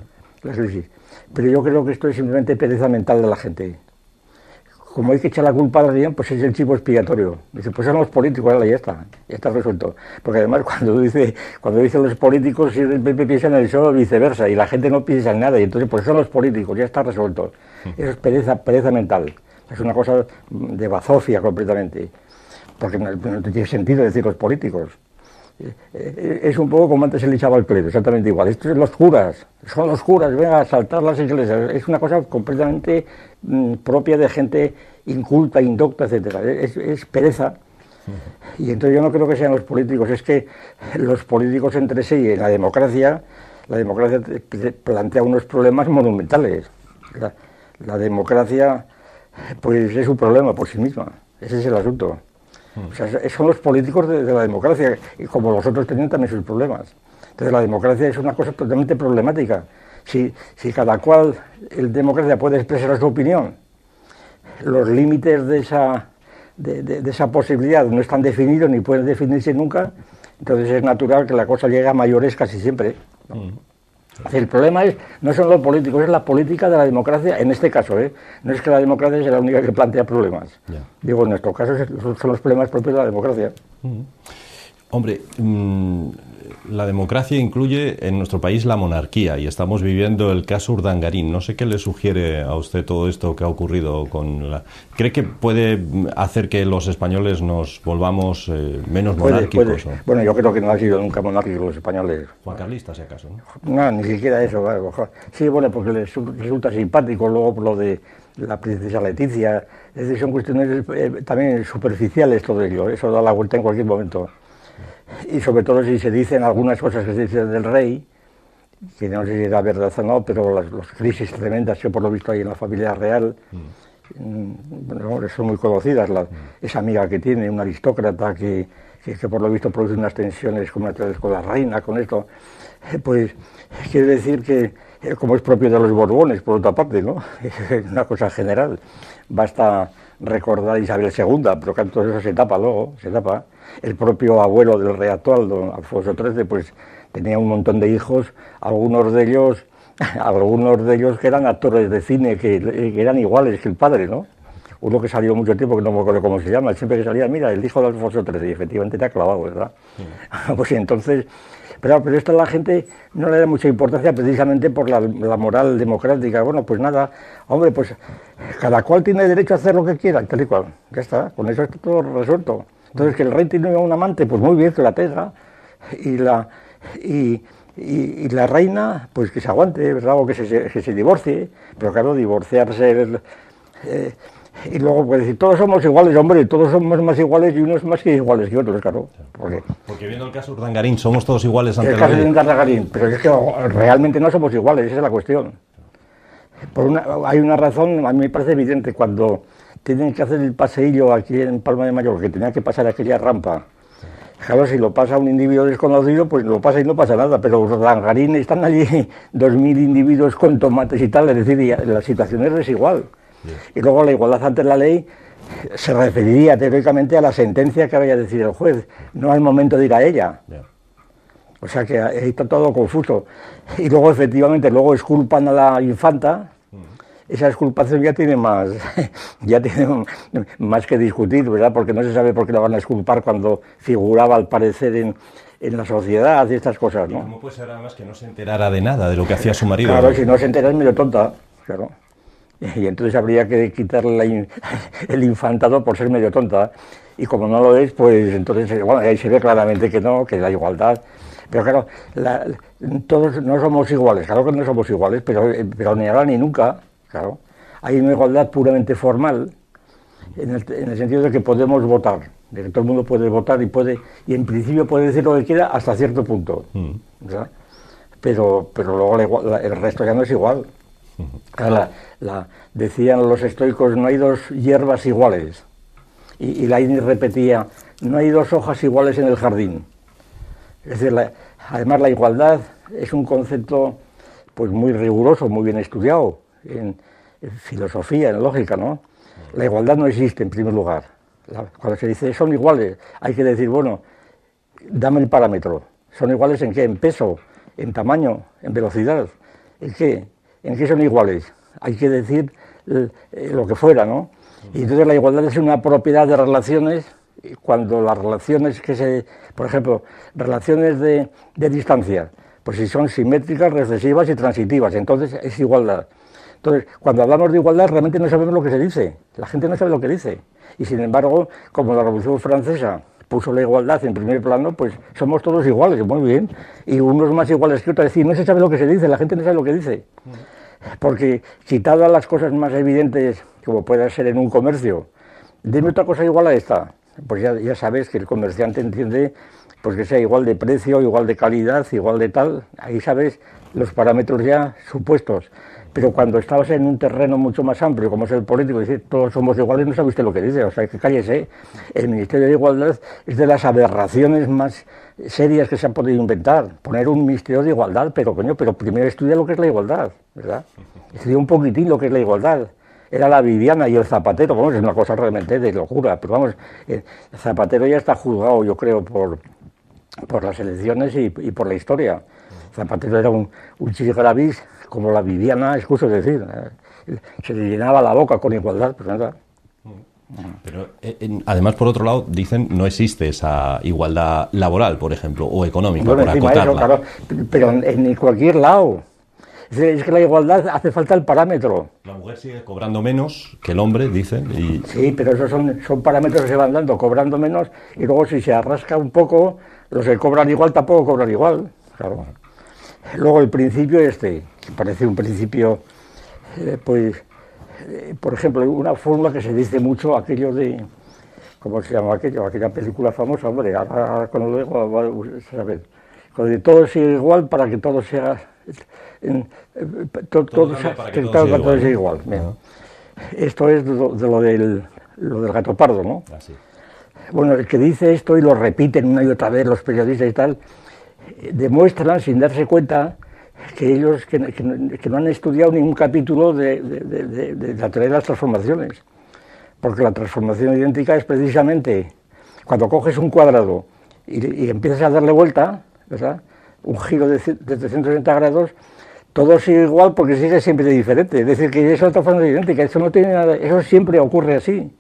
Pero yo creo que esto es simplemente pereza mental de la gente. Como hay que echar la culpa a alguien, pues es el chivo expiatorio. Dice, pues son los políticos, ahora ya está resuelto. Porque además cuando dice los políticos, si el PP piensa en el PSOE o viceversa, y la gente no piensa en nada, y entonces pues son los políticos, ya está resuelto. Eso es pereza mental. Es una cosa de bazofia completamente. Porque no tiene sentido decir los políticos. Es un poco como antes se le echaba al clero, exactamente igual. Estos son los curas, venga a asaltar las iglesias. Es una cosa completamente propia de gente inculta, indocta, etcétera. Es pereza. Y entonces yo no creo que sean los políticos, es que los políticos entre sí, en la democracia plantea unos problemas monumentales. La democracia, pues es un problema por sí misma, ese es el asunto. O sea, son los políticos de la democracia, y como los otros tienen también sus problemas. Entonces la democracia es una cosa totalmente problemática. Si cada cual, en democracia, puede expresar su opinión, los límites de esa posibilidad no están definidos ni pueden definirse nunca, entonces es natural que la cosa llegue a mayores casi siempre, ¿no? El problema no son los políticos, es la política de la democracia, en este caso, no es que la democracia sea la única que plantea problemas. Yeah. Digo, en nuestro caso son los problemas propios de la democracia. Hombre, la democracia incluye en nuestro país la monarquía y estamos viviendo el caso Urdangarín. No sé qué le sugiere a usted todo esto que ha ocurrido con la... ¿Cree que puede hacer que los españoles nos volvamos menos monárquicos? Puede. Bueno, yo creo que no han sido nunca monárquicos los españoles. Juan Carlista, si acaso, ¿no? No, ni siquiera eso. Claro. Sí, bueno, porque les resulta simpático luego por lo de la princesa Leticia. Es decir, son cuestiones también superficiales todo ello. Eso da la vuelta en cualquier momento. Y sobre todo si se dicen algunas cosas que se dicen del rey, que no sé si era verdad o no, pero las crisis tremendas que por lo visto hay en la familia real, bueno, son muy conocidas. Esa amiga que tiene, un aristócrata que por lo visto produce unas tensiones con la reina, con esto, pues quiere decir que, como es propio de los Borbones, por otra parte, ¿no? Es una cosa general. Basta recordar a Isabel II, pero que todo eso se tapa luego, se tapa. El propio abuelo del rey actual, don Alfonso XIII, pues tenía un montón de hijos, algunos de ellos que eran actores de cine, que eran iguales que el padre, ¿no? Uno que salió mucho tiempo, que no me acuerdo cómo se llama, siempre que salía, mira, el hijo de Alfonso XIII, y efectivamente te ha clavado, ¿verdad? Sí. Pues entonces, pero esto a la gente no le da mucha importancia precisamente por la moral democrática. Bueno, pues nada, hombre, pues cada cual tiene derecho a hacer lo que quiera, tal y cual, ya está, con eso está todo resuelto. Entonces, que el rey tiene un amante, pues muy bien, que la tenga, y la reina, pues que se aguante, ¿verdad? O que se divorcie, pero claro, divorciarse... y luego puede decir, todos somos iguales, hombre, todos somos más iguales y unos más que iguales que otros, claro. Porque viendo el caso Urdangarín, somos todos iguales ante la ley. El caso de Urdangarín, pero es que realmente no somos iguales, esa es la cuestión. Hay una razón, a mí me parece evidente, cuando tienen que hacer el paseillo aquí en Palma de Mallorca, que tenía que pasar aquella rampa. Claro, si lo pasa un individuo desconocido, pues lo pasa y no pasa nada, pero Urdangarín están allí 2.000 individuos con tomates y tal, es decir, la situación es desigual. Y luego la igualdad ante la ley se referiría teóricamente a la sentencia que vaya a decir el juez, no al momento de ir a ella. O sea que ahí está todo confuso. Y luego efectivamente, luego exculpan a la infanta, esa exculpación ya tiene más que discutir, ¿verdad? Porque no se sabe por qué la van a exculpar cuando figuraba al parecer en la sociedad y estas cosas, ¿no? ¿Cómo puede ser además que no se enterara de nada de lo que hacía su marido? Claro, si no se entera es medio tonta, claro. Y entonces habría que quitarle el infantado por ser medio tonta. Y como no lo es, pues entonces, bueno, ahí se ve claramente que no, que la igualdad. Pero claro, todos no somos iguales, claro que no somos iguales, pero ni ahora ni nunca, claro. Hay una igualdad puramente formal, en el sentido de que podemos votar, de que todo el mundo puede votar y en principio puede decir lo que quiera hasta cierto punto, ¿verdad? Pero luego el resto ya no es igual. Decían los estoicos, no hay dos hierbas iguales, y Laín repetía, no hay dos hojas iguales en el jardín. Es decir, además la igualdad es un concepto pues muy riguroso, muy bien estudiado en filosofía, en lógica, ¿no? La igualdad no existe en primer lugar. Cuando se dice son iguales, hay que decir, bueno, dame el parámetro. ¿Son iguales en qué? En peso, en tamaño, en velocidad. ¿En qué? ¿En qué son iguales? Hay que decir lo que fuera, ¿no? Y entonces la igualdad es una propiedad de relaciones, cuando las relaciones por ejemplo, relaciones de distancia, pues si son simétricas, recesivas y transitivas, entonces es igualdad. Entonces, cuando hablamos de igualdad, realmente no sabemos lo que se dice, la gente no sabe lo que dice. Y sin embargo, como la Revolución Francesa puso la igualdad en primer plano, pues somos todos iguales, muy bien, y unos más iguales que otros, es decir, no se sabe lo que se dice, la gente no sabe lo que dice. Porque quitadas las cosas más evidentes, como puede ser en un comercio, dime otra cosa igual a esta, pues ya sabes que el comerciante entiende pues que sea igual de precio, igual de calidad, igual de tal, ahí sabes los parámetros ya supuestos. Pero cuando estabas en un terreno mucho más amplio, como es el político, y dice todos somos iguales, no sabe usted lo que dice, o sea, que cállese. El Ministerio de Igualdad es de las aberraciones más serias que se han podido inventar. Poner un Ministerio de Igualdad, pero primero estudia lo que es la igualdad, ¿verdad? Estudia un poquitín lo que es la igualdad. Era la Viviana y el Zapatero, vamos, es una cosa realmente de locura, pero vamos, el Zapatero ya está juzgado, yo creo, por las elecciones y por la historia. Zapatero era un chigravis, como la Viviana, es justo decir, se le llenaba la boca con igualdad, pues nada. Pero además, por otro lado, dicen no existe esa igualdad laboral, por ejemplo, o económica, Bueno, por encima acotarla. eso, claro, pero en cualquier lado. Es que la igualdad hace falta el parámetro. La mujer sigue cobrando menos que el hombre, dicen. Y... Sí, pero esos son parámetros que se van dando, cobrando menos, y luego si se arrasca un poco, los que cobran igual tampoco cobran igual. Claro. Luego el principio que parece un principio, por ejemplo, una fórmula que se dice mucho, aquello de, ¿cómo se llama aquello? Aquella película famosa, hombre, ahora cuando lo digo, va a saber. Cuando de todo sea igual para que todo sea... todo sea igual. Esto es de lo del gato pardo, ¿no? Así. Bueno, el que dice esto y lo repiten una y otra vez los periodistas y tal, demuestran sin darse cuenta que ellos que no han estudiado ningún capítulo de la teoría de las transformaciones, porque la transformación idéntica es precisamente cuando coges un cuadrado y empiezas a darle vuelta, ¿verdad?, un giro de 360 grados, todo sigue igual porque sigue siempre diferente. Es decir, que es una transformación idéntica, eso no tiene nada, eso siempre ocurre así,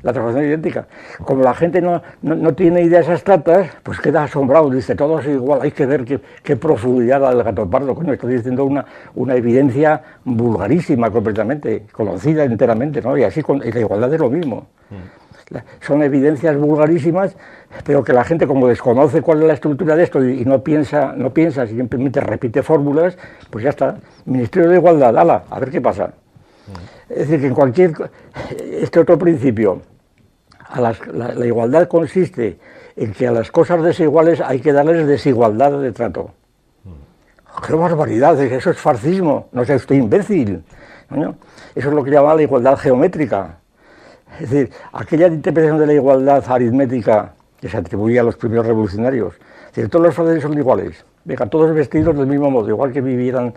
la transformación idéntica. Como la gente no tiene ideas abstractas, pues queda asombrado, dice, todo es igual, hay que ver qué profundidad da el gato pardo. Coño, estoy diciendo una evidencia vulgarísima completamente, conocida enteramente, ¿no? Y así y la igualdad es lo mismo. Son evidencias vulgarísimas, pero que la gente, como desconoce cuál es la estructura de esto y no piensa, simplemente repite fórmulas, pues ya está. Ministerio de Igualdad, ala, a ver qué pasa. Es decir, que en este otro principio, la igualdad consiste en que a las cosas desiguales hay que darles desigualdad de trato. ¡Qué barbaridad! Eso es fascismo, no sea usted imbécil, ¿no? Eso es lo que llama la igualdad geométrica. Es decir, aquella interpretación de la igualdad aritmética que se atribuía a los primeros revolucionarios, es decir, todos los franceses son iguales, venga, todos vestidos del mismo modo, igual que vivieran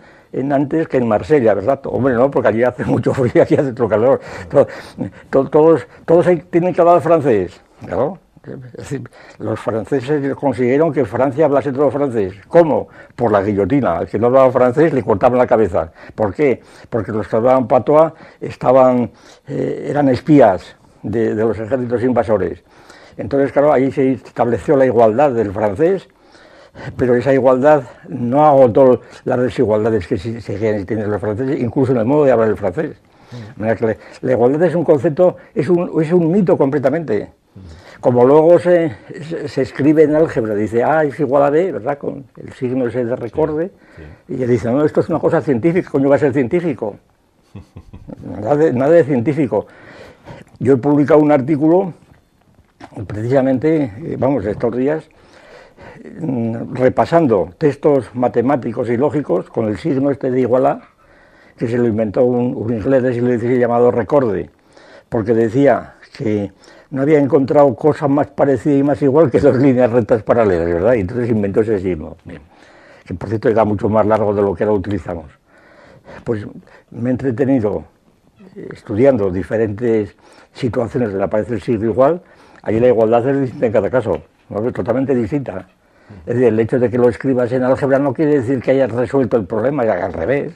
antes que en Marsella, ¿verdad? Hombre, no, porque allí hace mucho frío, aquí hace otro calor. Todos tienen que hablar francés, ¿claro? Es decir, los franceses consiguieron que Francia hablase todo francés. ¿Cómo? Por la guillotina. Al que no hablaba francés le cortaban la cabeza. ¿Por qué? Porque los que hablaban patois eran espías de los ejércitos invasores. Entonces, claro, ahí se estableció la igualdad del francés, pero esa igualdad no agotó las desigualdades que seguían existiendo los franceses, incluso en el modo de hablar el francés. La igualdad es un concepto, es un mito completamente. Como luego se escribe en álgebra, dice A es igual a B, ¿verdad?, con el signo ese de recorde, y ella dice, no, esto es una cosa científica, coño va a ser científico. Nada de científico. Yo he publicado un artículo, precisamente, estos días, repasando textos matemáticos y lógicos con el signo este de igual a, que se lo inventó un inglés del siglo XVI llamado Recorde, porque decía que no había encontrado cosa más parecida y más igual que dos líneas rectas paralelas, ¿verdad? Y entonces inventó ese signo, que por cierto era mucho más largo de lo que ahora utilizamos. Pues me he entretenido estudiando diferentes situaciones donde aparece el signo igual. Allí la igualdad es distinta en cada caso, ¿no? Es totalmente distinta. Es decir, el hecho de que lo escribas en álgebra no quiere decir que hayas resuelto el problema, ya al revés.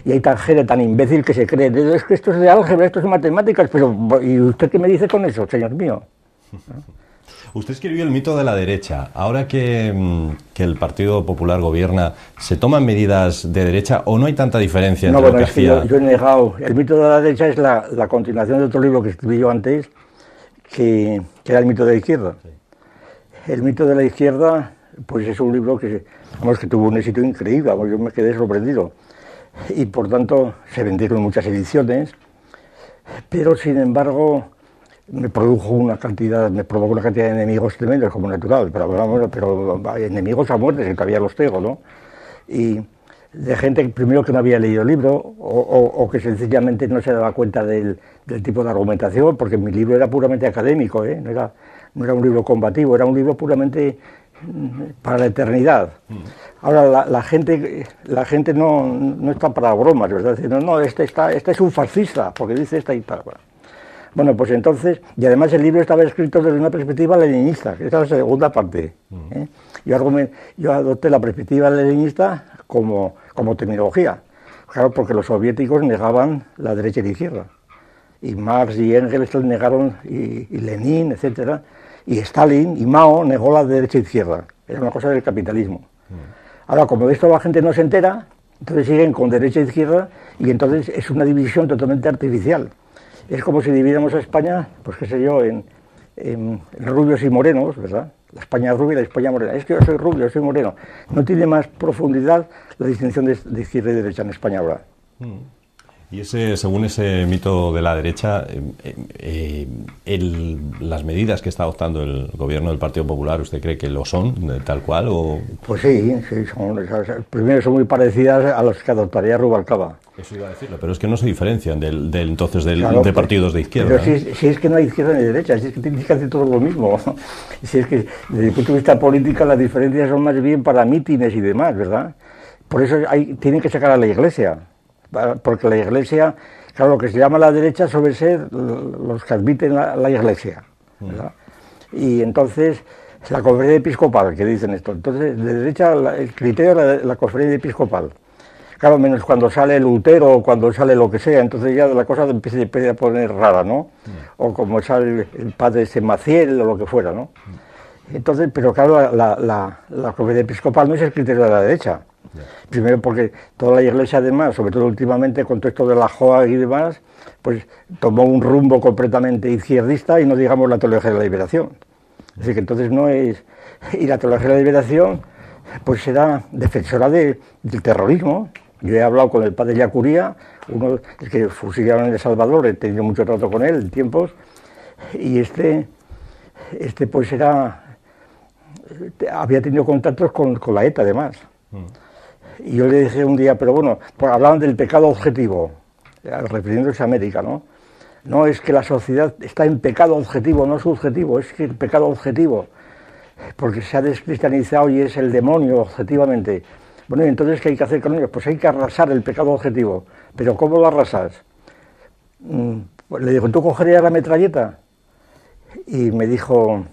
Y hay gente tan imbécil que se cree, es que esto es de álgebra, esto es de matemáticas, pero ¿y usted qué me dice con eso, señor mío? Usted escribió el mito de la derecha. Ahora que el Partido Popular gobierna, ¿se toman medidas de derecha o no hay tanta diferencia entre lo que hacía? Yo he negado. El mito de la derecha es la continuación de otro libro que escribí yo antes, que era el mito de la izquierda. Sí. El mito de la izquierda, pues es un libro que tuvo un éxito increíble, yo me quedé sorprendido. Y por tanto se vendieron muchas ediciones, pero sin embargo me provocó una cantidad de enemigos tremendos, como natural, pero enemigos a muerte, que todavía los tengo, ¿no? Y de gente primero que no había leído el libro o que sencillamente no se daba cuenta del tipo de argumentación, porque mi libro era puramente académico, no era un libro combativo, era un libro puramente para la eternidad. Ahora la gente no está para bromas, ¿verdad? Diciendo, no, este es un fascista, porque dice esta y tal. Bueno, pues entonces, y además el libro estaba escrito desde una perspectiva leninista, que esa es la segunda parte. Yo adopté la perspectiva leninista como terminología, claro, porque los soviéticos negaban la derecha y la izquierda. y Marx y Engels negaron, y Lenin, etcétera, y Stalin y Mao negó la derecha e izquierda. Era una cosa del capitalismo. Ahora, como de esto la gente no se entera, entonces siguen con derecha e izquierda, y entonces es una división totalmente artificial. Es como si dividiéramos a España, pues qué sé yo, en rubios y morenos, ¿verdad? La España rubia y la España morena. Es que yo soy rubio, yo soy moreno. No tiene más profundidad la distinción de izquierda y derecha en España ahora. Y según ese mito de la derecha, las medidas que está adoptando el gobierno del Partido Popular, ¿usted cree que lo son tal cual? O... Pues sí, primero son muy parecidas a las que adoptaría Rubalcaba. Eso iba a decirlo, pero es que no se diferencian entonces claro, de partidos de izquierda. Pero si es que no hay izquierda ni derecha, si es que tienes que hacer todo lo mismo. Si es que desde el punto de vista político las diferencias son más bien para mítines y demás, ¿verdad? Por eso tienen que sacar a la Iglesia, porque la Iglesia, claro, lo que se llama la derecha suele ser los que admiten la Iglesia, ¿verdad? Y entonces la conferencia episcopal, que dicen esto, entonces de derecha el criterio de la conferencia episcopal. Claro, menos cuando sale Lutero o cuando sale lo que sea, entonces ya la cosa empieza a poner rara, ¿no? O como sale el padre Maciel o lo que fuera, ¿no? Entonces, pero claro, la conferencia episcopal no es el criterio de la derecha. Primero porque toda la Iglesia, además, sobre todo últimamente, con todo esto de la JOA y demás, pues tomó un rumbo completamente izquierdista y no digamos la teología de la liberación. Es decir, que entonces no es... Y la teología de la liberación, pues será defensora del terrorismo. Yo he hablado con el padre Yacuría, uno que fusilaron en El Salvador, he tenido mucho trato con él en tiempos, y este pues había tenido contactos con la ETA además. Y yo le dije un día, pero bueno, pues hablaban del pecado objetivo, refiriéndose a América, ¿no? No es que la sociedad está en pecado objetivo, no subjetivo, es que el pecado objetivo, porque se ha descristianizado y es el demonio objetivamente. Bueno, ¿y entonces qué hay que hacer con ellos? Pues hay que arrasar el pecado objetivo. ¿Pero cómo lo arrasas? Pues le digo, ¿tú cogerías la metralleta? Y me dijo,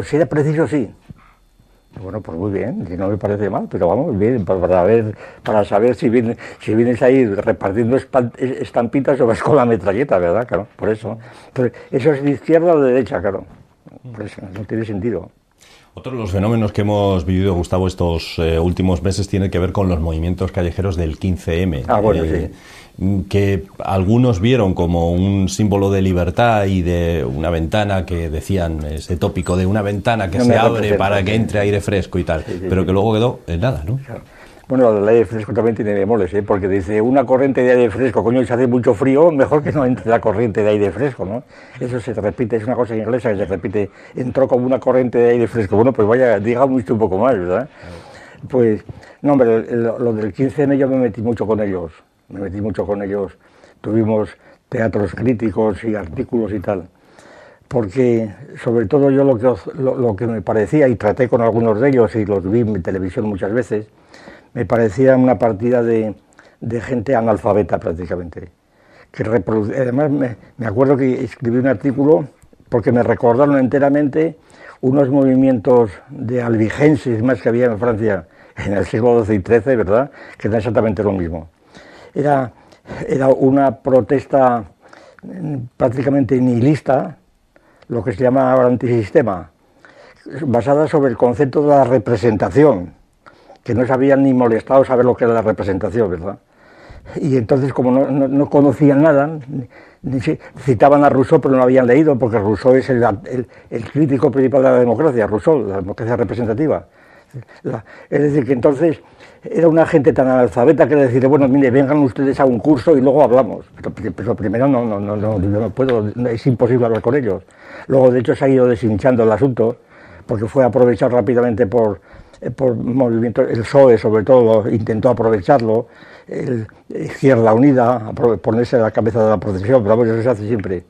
si era preciso, sí. Bueno, pues muy bien, y no me parece mal, pero vamos, bien, para saber si vienes ahí repartiendo estampitas o vas con la metralleta, ¿verdad? Claro, por eso. Entonces, ¿eso es de izquierda o de derecha? Claro, por eso, no tiene sentido. Otro de los fenómenos que hemos vivido, Gustavo, estos últimos meses tiene que ver con los movimientos callejeros del 15M. Ah, bueno, sí. Que algunos vieron como un símbolo de libertad y de una ventana que decían, ese tópico de una ventana que se abre para que entre aire fresco y tal, pero que luego quedó en nada, ¿no? Claro. Bueno, el aire fresco también tiene bemoles, porque dice, una corriente de aire fresco, coño, si hace mucho frío, mejor que no entre la corriente de aire fresco, ¿no? Eso se repite, es una cosa inglesa que se repite, entró como una corriente de aire fresco. Bueno, pues vaya, digamos un poco más, ¿verdad? Pues, no, hombre, lo del 15M yo me metí mucho con ellos, tuvimos teatros críticos y artículos y tal, porque sobre todo yo lo que me parecía, y traté con algunos de ellos y los vi en televisión muchas veces, me parecía una partida de gente analfabeta prácticamente. Además me acuerdo que escribí un artículo porque me recordaron enteramente unos movimientos de albigenses más que había en Francia en el siglo XII y XIII, ¿verdad?, que era exactamente lo mismo. Era una protesta prácticamente nihilista, lo que se llama ahora antisistema, basada sobre el concepto de la representación, que no se habían ni molestado saber lo que era la representación, ¿verdad? Y entonces, como no conocían nada, citaban a Rousseau, pero no habían leído, porque Rousseau es el crítico principal de la democracia, Rousseau, la democracia representativa. Es decir, que entonces era una gente tan analfabeta que decir, bueno, mire, vengan ustedes a un curso y luego hablamos. Pero primero no puedo, es imposible hablar con ellos. Luego, de hecho, se ha ido deshinchando el asunto, porque fue aprovechado rápidamente por movimientos, el PSOE sobre todo intentó aprovecharlo, Izquierda Unida, ponerse a la cabeza de la procesión, pero eso se hace siempre.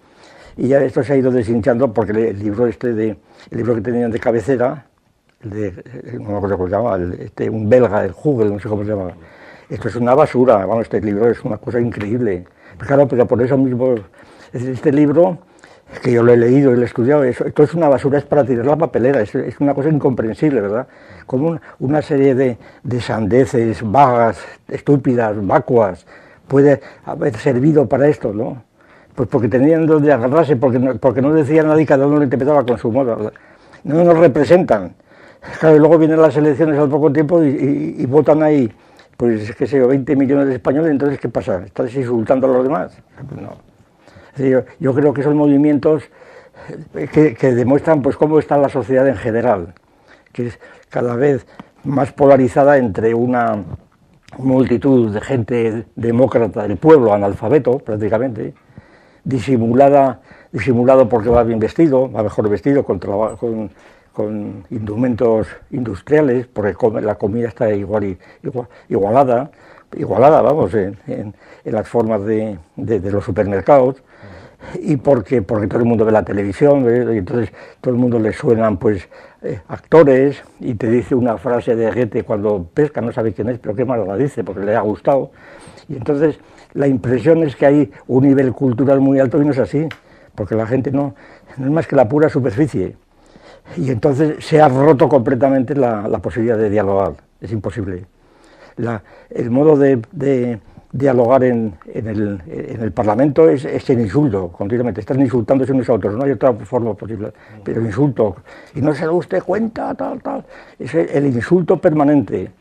Y ya esto se ha ido deshinchando porque el libro que tenían de cabecera, no me acuerdo cómo se llamaba, un belga, el Hugel, no sé cómo se llamaba. Esto es una basura, vamos, este libro es una cosa increíble. Pero claro, pero por eso mismo, este libro, que yo lo he leído y lo he estudiado, esto es una basura, es para tirar la papelera, es una cosa incomprensible, ¿verdad? Como una serie de sandeces vagas, estúpidas, vacuas, puede haber servido para esto, ¿no? Pues porque tenían donde agarrarse, porque no decía nada y cada uno lo interpretaba con su modo. No nos representan. Claro, y luego vienen las elecciones al poco tiempo y votan ahí, pues qué sé yo, 20 millones de españoles, entonces ¿qué pasa? ¿Estás insultando a los demás? Pues no. Es decir, yo creo que son movimientos que demuestran pues cómo está la sociedad en general, que es cada vez más polarizada entre una multitud de gente demócrata del pueblo, analfabeto prácticamente, disimulado porque va bien vestido, va mejor vestido, con indumentos industriales, porque la comida está igualada, vamos, en las formas de los supermercados, y porque todo el mundo ve la televisión, y entonces todo el mundo le suenan pues actores, y te dice una frase de Goethe cuando pesca, no sabe quién es, pero qué mal la dice, porque le ha gustado, y entonces la impresión es que hay un nivel cultural muy alto y no es así, porque la gente no es más que la pura superficie. Y entonces se ha roto completamente la posibilidad de dialogar, es imposible. El modo de dialogar en el Parlamento es el insulto, continuamente, están insultándose unos a otros, no hay otra forma posible, pero insulto, y no se da usted cuenta, tal, es el insulto permanente.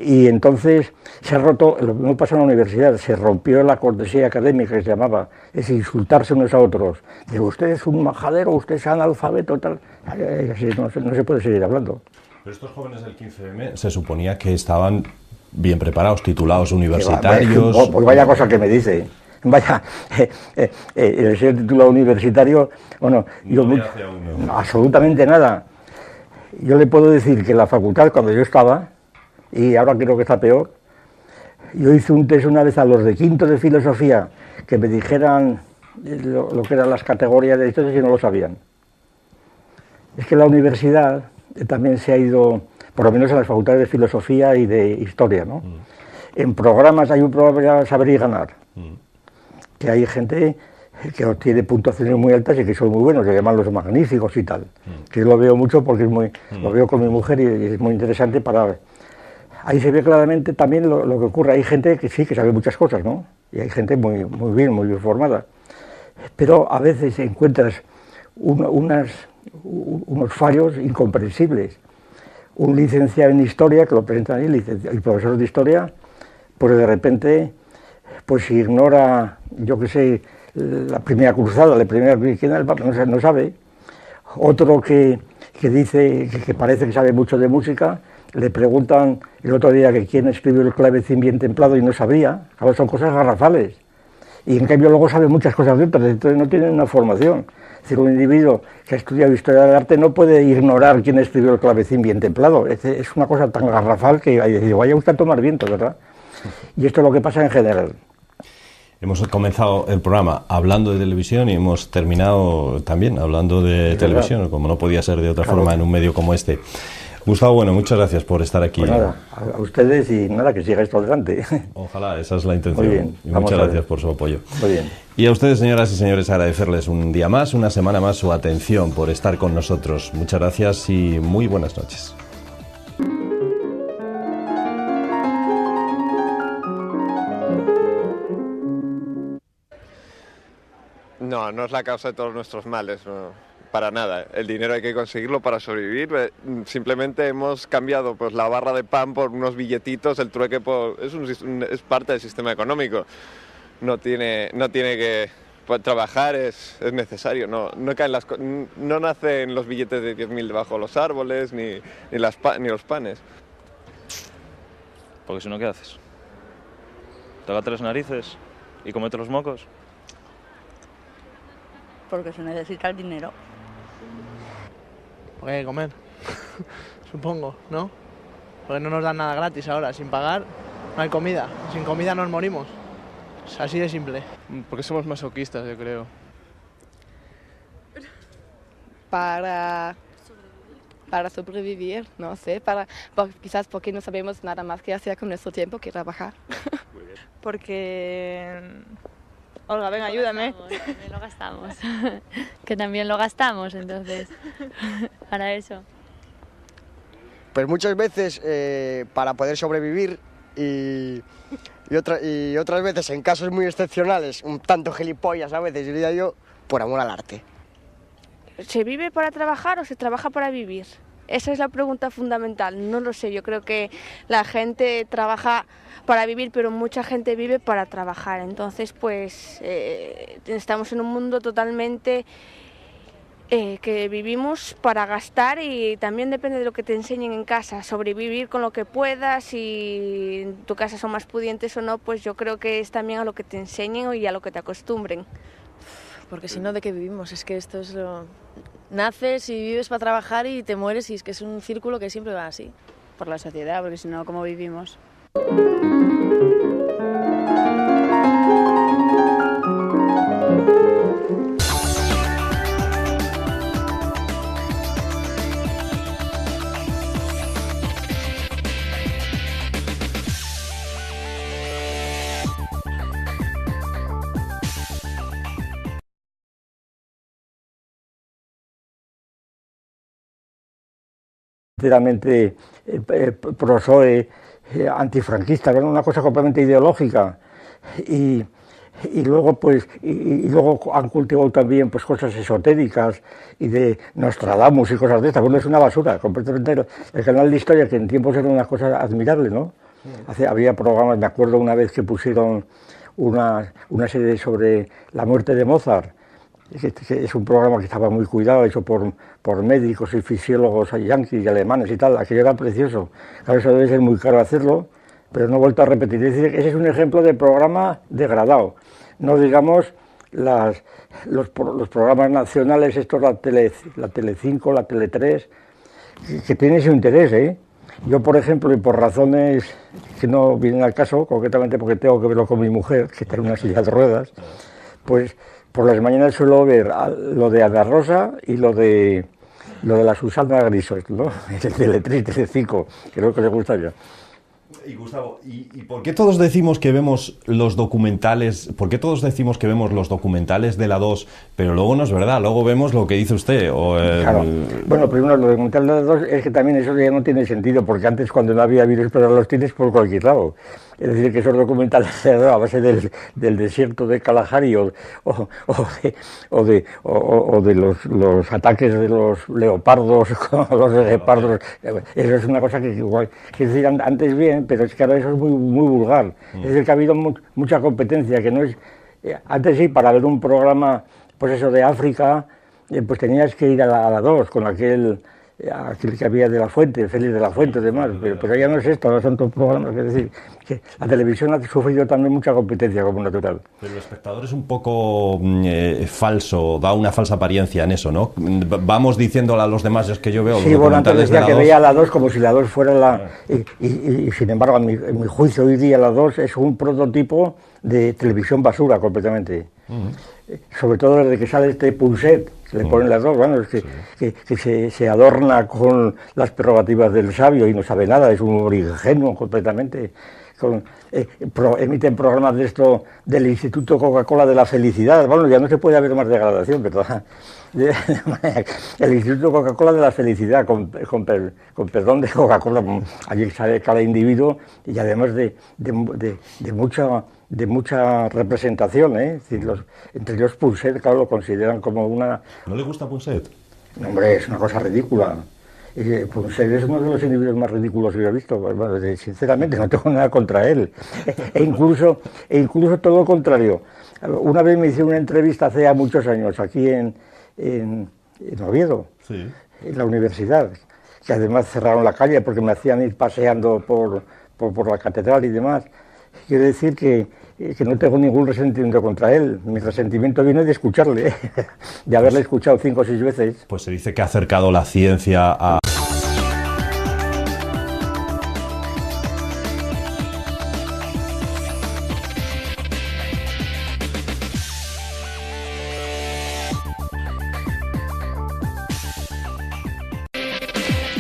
Y entonces se ha roto, lo mismo pasa en la universidad, se rompió la cortesía académica que se llamaba, es insultarse unos a otros. Digo, usted es un majadero, usted es analfabeto, tal. Así no se puede seguir hablando. Pero estos jóvenes del 15M se suponía que estaban bien preparados, titulados universitarios. Pues vaya cosa que me dice. Vaya, el ser titulado universitario, bueno, absolutamente nada. Yo le puedo decir que en la facultad, cuando yo estaba, y ahora creo que está peor, yo hice un test una vez a los de quinto de filosofía que me dijeran lo que eran las categorías de historia y no lo sabían. Es que la universidad también se ha ido, por lo menos en las facultades de filosofía y de historia, ¿no? En programas hay un programa de Saber y Ganar, que hay gente que obtiene puntuaciones muy altas y que son muy buenos, se llaman los magníficos y tal, que yo lo veo mucho porque lo veo con mi mujer y es muy interesante para... Ahí se ve claramente también lo que ocurre. Hay gente que sí, que sabe muchas cosas, ¿no? Y hay gente muy bien formada. Pero a veces encuentras unos fallos incomprensibles. Un licenciado en Historia, que lo presentan ahí, el profesor de Historia, pues de repente pues ignora, yo qué sé, la primera cruzada, la primera cristiana del Papa, no sabe. Otro que dice que parece que sabe mucho de música, le preguntan el otro día que quién escribió el Clavecín bien templado y no sabía. Claro, son cosas garrafales. Y en cambio luego sabe muchas cosas de otras, entonces no tienen una formación. Es decir, un individuo que ha estudiado historia del arte no puede ignorar quién escribió el Clavecín bien templado. Es una cosa tan garrafal que vaya usted a tomar viento, ¿verdad? Y esto es lo que pasa en general. Hemos comenzado el programa hablando de televisión y hemos terminado también hablando de televisión, como no podía ser de otra forma en un medio como este. Gustavo, bueno, muchas gracias por estar aquí. Pues nada, a ustedes y nada, que siga esto adelante. Ojalá, esa es la intención. Muy bien, y muchas gracias por su apoyo. Muy bien. Y a ustedes, señoras y señores, agradecerles un día más, una semana más, su atención por estar con nosotros. Muchas gracias y muy buenas noches. No, no es la causa de todos nuestros males, no. Para nada, el dinero hay que conseguirlo para sobrevivir, simplemente hemos cambiado pues la barra de pan por unos billetitos, el trueque es parte del sistema económico, no tiene que trabajar, es necesario, no nacen los billetes de 10.000 debajo de los árboles, ni los panes. Porque si no, ¿qué haces? ¿Tócate las narices y comete los mocos? Porque se necesita el dinero. Porque hay que comer, supongo, ¿no? Porque no nos dan nada gratis ahora, sin pagar no hay comida, sin comida nos morimos. Es así de simple. Porque somos masoquistas, yo creo. Para sobrevivir, no sé, quizás porque no sabemos nada más que hacer con nuestro tiempo que trabajar. Porque... Olga, venga, ayúdame. También lo gastamos. Que también lo gastamos, entonces, para eso. Pues muchas veces para poder sobrevivir y y otras veces, en casos muy excepcionales, un tanto gilipollas a veces, diría yo, por amor al arte. ¿Se vive para trabajar o se trabaja para vivir? Esa es la pregunta fundamental. No lo sé, yo creo que la gente trabaja para vivir, pero mucha gente vive para trabajar. Entonces, pues, estamos en un mundo totalmente que vivimos para gastar, y también depende de lo que te enseñen en casa. Sobrevivir con lo que puedas, si en tu casa son más pudientes o no, pues yo creo que es también a lo que te enseñen y a lo que te acostumbren. Porque si no, ¿de qué vivimos? Es que esto es lo... Naces y vives para trabajar y te mueres, y es que es un círculo que siempre va así. Por la sociedad, porque si no, ¿cómo vivimos? Enteramente pro-PSOE, antifranquista, era una cosa completamente ideológica, y luego pues luego han cultivado también pues cosas esotéricas y de Nostradamus y cosas de estas. Bueno, es una basura completamente. El canal de historia, que en tiempos era una cosa admirable, ¿no? Había programas, me acuerdo una vez que pusieron una serie sobre la muerte de Mozart, que es un programa que estaba muy cuidado, hecho por médicos y fisiólogos yanquis y alemanes y tal. Aquello era precioso. Claro, eso debe ser muy caro hacerlo, pero no he vuelto a repetir. Es decir, ese es un ejemplo de programa degradado. No digamos los programas nacionales, estos, la Tele5, la Tele3, que tienen su interés, ¿eh? Yo, por ejemplo, y por razones que no vienen al caso, concretamente porque tengo que verlo con mi mujer, que está en una silla de ruedas, pues por las mañanas suelo ver lo de Ana Rosa y lo de la Susana Griso, ¿no? El Tele3, Tele5, que es lo que le gustaría. Y Gustavo, ¿y por qué todos decimos que vemos los documentales? ¿Por qué todos decimos que vemos los documentales de la 2, pero luego no es verdad? Luego vemos lo que dice usted. Claro. Bueno, primero, los documentales de la 2 es que también eso ya no tiene sentido, porque antes, cuando no había virus, pero los tienes por cualquier lado. Es decir, que esos documentales a base del desierto de Kalahari o de los ataques de los leopardos con los guepardos, eso es una cosa que igual, es decir, antes bien, pero es que ahora eso es muy vulgar. Es decir, que ha habido mucha competencia, que no es... Antes sí, para ver un programa, pues eso, de África, pues tenías que ir a la 2, con aquel que había de la Fuente, Félix de la Fuente y demás, pero ya no es esto, ahora son todos programas. Es decir, que la televisión ha sufrido también mucha competencia, como natural. Pero el espectador es un poco falso, da una falsa apariencia en eso, ¿no? Vamos diciéndole a los demás, es que yo veo los documentales de la 2... que veía la 2 como si la 2 fuera la... Y sin embargo, en mi juicio, hoy día la 2 es un prototipo de televisión basura completamente. Sobre todo desde que sale este Punset, que le ponen las 2, bueno, es que se adorna con las prerrogativas del sabio y no sabe nada, es un humor ingenuo completamente. Emiten programas de esto del Instituto Coca-Cola de la Felicidad. Bueno, ya no se puede haber más degradación, ¿verdad? El Instituto Coca-Cola de la Felicidad, con perdón de Coca-Cola, allí sale cada individuo, y además de mucha representación, ¿eh? Es decir, entre ellos Punset, claro, lo consideran como una... ¿No le gusta Punset? Hombre, es una cosa ridícula. Punset es uno de los individuos más ridículos que yo he visto. Bueno, sinceramente, no tengo nada contra él. E incluso todo lo contrario. Una vez me hice una entrevista hace ya muchos años, aquí en Oviedo, sí, en la universidad, que además cerraron la calle porque me hacían ir paseando por la catedral y demás. Quiero decir que no tengo ningún resentimiento contra él. Mi resentimiento viene de escucharle, de haberle escuchado 5 o 6 veces. Pues se dice que ha acercado la ciencia a...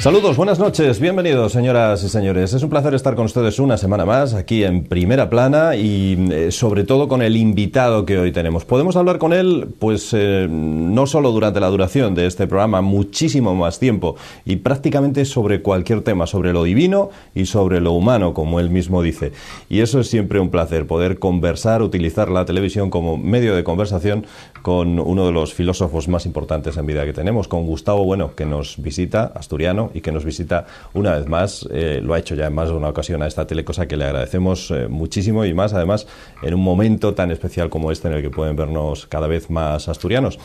Saludos, buenas noches, bienvenidos señoras y señores. Es un placer estar con ustedes una semana más aquí en Primera Plana y sobre todo con el invitado que hoy tenemos. Podemos hablar con él pues no solo durante la duración de este programa, muchísimo más tiempo y prácticamente sobre cualquier tema, sobre lo divino y sobre lo humano, como él mismo dice. Y eso es siempre un placer, poder conversar, utilizar la televisión como medio de conversación con uno de los filósofos más importantes en vida que tenemos, con Gustavo Bueno, que nos visita, asturiano, y que nos visita una vez más, lo ha hecho ya en más de una ocasión a esta tele, cosa que le agradecemos muchísimo y más además en un momento tan especial como este en el que pueden vernos cada vez más asturianos.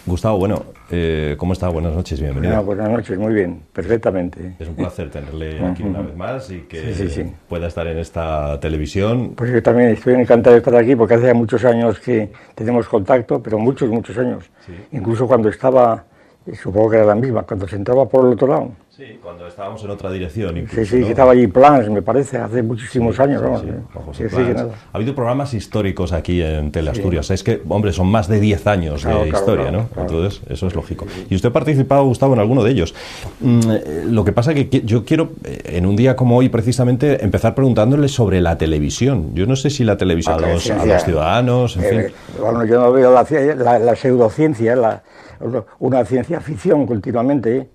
Gustavo, bueno, ¿cómo está? Buenas noches, bienvenido. Buenas noches, muy bien, perfectamente. Es un placer tenerle aquí una vez más y que pueda estar en esta televisión. Pues yo también estoy encantado de estar aquí porque hace muchos años que tenemos contacto, pero muchos años. Sí. Incluso cuando estaba, supongo que era la misma, cuando se entraba por el otro lado. Sí, cuando estábamos en otra dirección. Incluso, sí, ¿no? Que estaba allí Plans, me parece, hace muchísimos años. Vamos, Ha habido programas históricos aquí en Teleasturias. Es que, hombre, son más de 10 años de historia, ¿no? Claro. Entonces, eso es lógico. Y usted ha participado, Gustavo, en alguno de ellos. Lo que pasa es que yo quiero, en un día como hoy, precisamente, empezar preguntándole sobre la televisión. Yo no sé si la televisión a los ciudadanos, en fin. Bueno, yo no veo la pseudociencia, una ciencia ficción continuamente,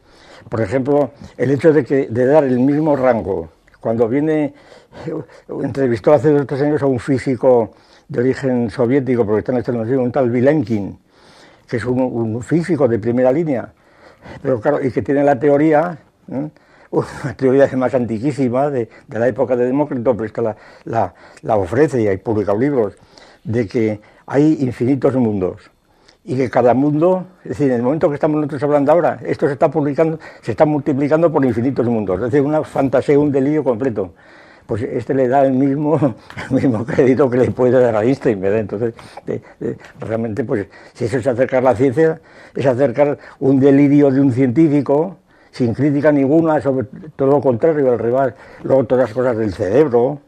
Por ejemplo, el hecho de dar el mismo rango. Cuando entrevistó hace 2 o 3 años a un físico de origen soviético, porque está en Estados Unidos, un tal Vilenkin, que es un físico de primera línea, pero claro, y que tiene la teoría, una teoría más antiquísima, de la época de Demócrito, pero esta la ofrece y hay publicado libros, de que hay infinitos mundos. Y que cada mundo, es decir, en el momento que estamos nosotros hablando ahora, esto se está multiplicando por infinitos mundos, es decir, una fantasía, un delirio completo. Pues le da el mismo crédito que le puede dar a Einstein, ¿verdad? Entonces, realmente, pues, si eso es acercar la ciencia, es acercar un delirio de un científico, sin crítica ninguna, sobre todo lo contrario, al revés, luego todas las cosas del cerebro,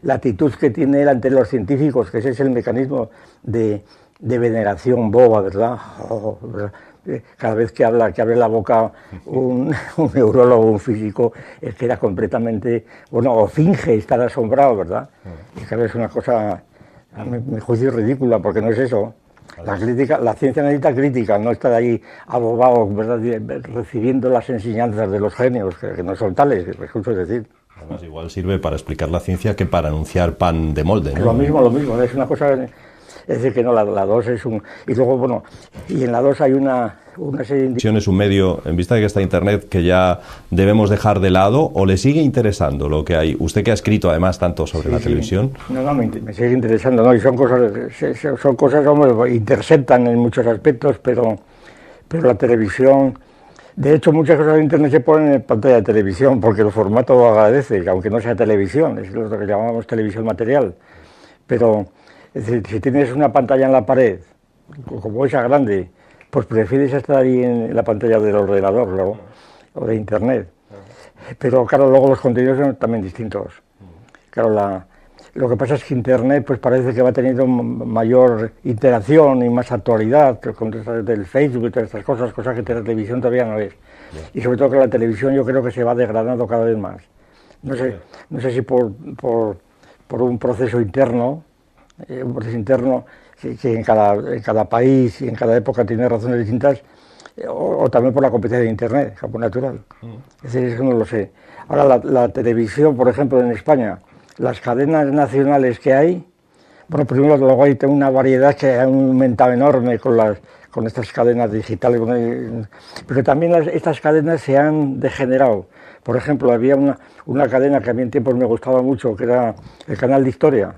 la actitud que tiene él ante los científicos, que ese es el mecanismo de veneración boba, ¿verdad? ¿Verdad? Cada vez que abre la boca un neurólogo, un físico, es que era completamente, o finge estar asombrado, ¿verdad? Y claro, es una cosa, a mi juicio, ridícula, porque no es eso. La ciencia necesita crítica, no estar ahí abobado, ¿verdad? Recibiendo las enseñanzas de los genios, que no son tales, escucho decir. Además, igual sirve para explicar la ciencia que para anunciar pan de molde, ¿no? Lo mismo, es una cosa. Es decir, que no, la 2 es un... Y luego, bueno, y en la 2 hay una serie de... ¿Es un medio, en vista de que está Internet, que ya debemos dejar de lado, o le sigue interesando lo que hay? Usted que ha escrito, además, tanto sobre la televisión... No, me sigue interesando, ¿no? Y son cosas, hombre, interceptan en muchos aspectos, pero la televisión... De hecho, muchas cosas de Internet se ponen en pantalla de televisión, porque el formato lo agradece, aunque no sea televisión, es lo que llamamos televisión material. Pero... Es decir, si tienes una pantalla en la pared, como esa grande, pues prefieres estar ahí en la pantalla del ordenador, ¿no? O de Internet. Pero claro, luego los contenidos son también distintos. Claro, lo que pasa es que Internet pues parece que va teniendo mayor interacción y más actualidad con del Facebook y todas estas cosas que la televisión todavía no es. Y sobre todo que la televisión yo creo que se va degradando cada vez más. No sé si por un proceso interno, que en cada país y en cada época tiene razones distintas, o también por la competencia de Internet, como natural. Es decir, eso no lo sé. Ahora, la televisión, por ejemplo, en España, las cadenas nacionales que hay, bueno, primero luego hay una variedad que ha aumentado enorme con estas cadenas digitales, pero también estas cadenas se han degenerado. Por ejemplo, había una cadena que a mí en tiempos me gustaba mucho, que era el canal de Historia.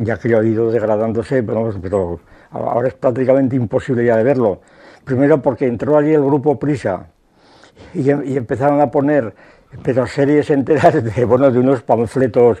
Ya que ha ido degradándose, pero ahora es prácticamente imposible ya de verlo. Primero porque entró allí el grupo Prisa y empezaron a poner series enteras de unos panfletos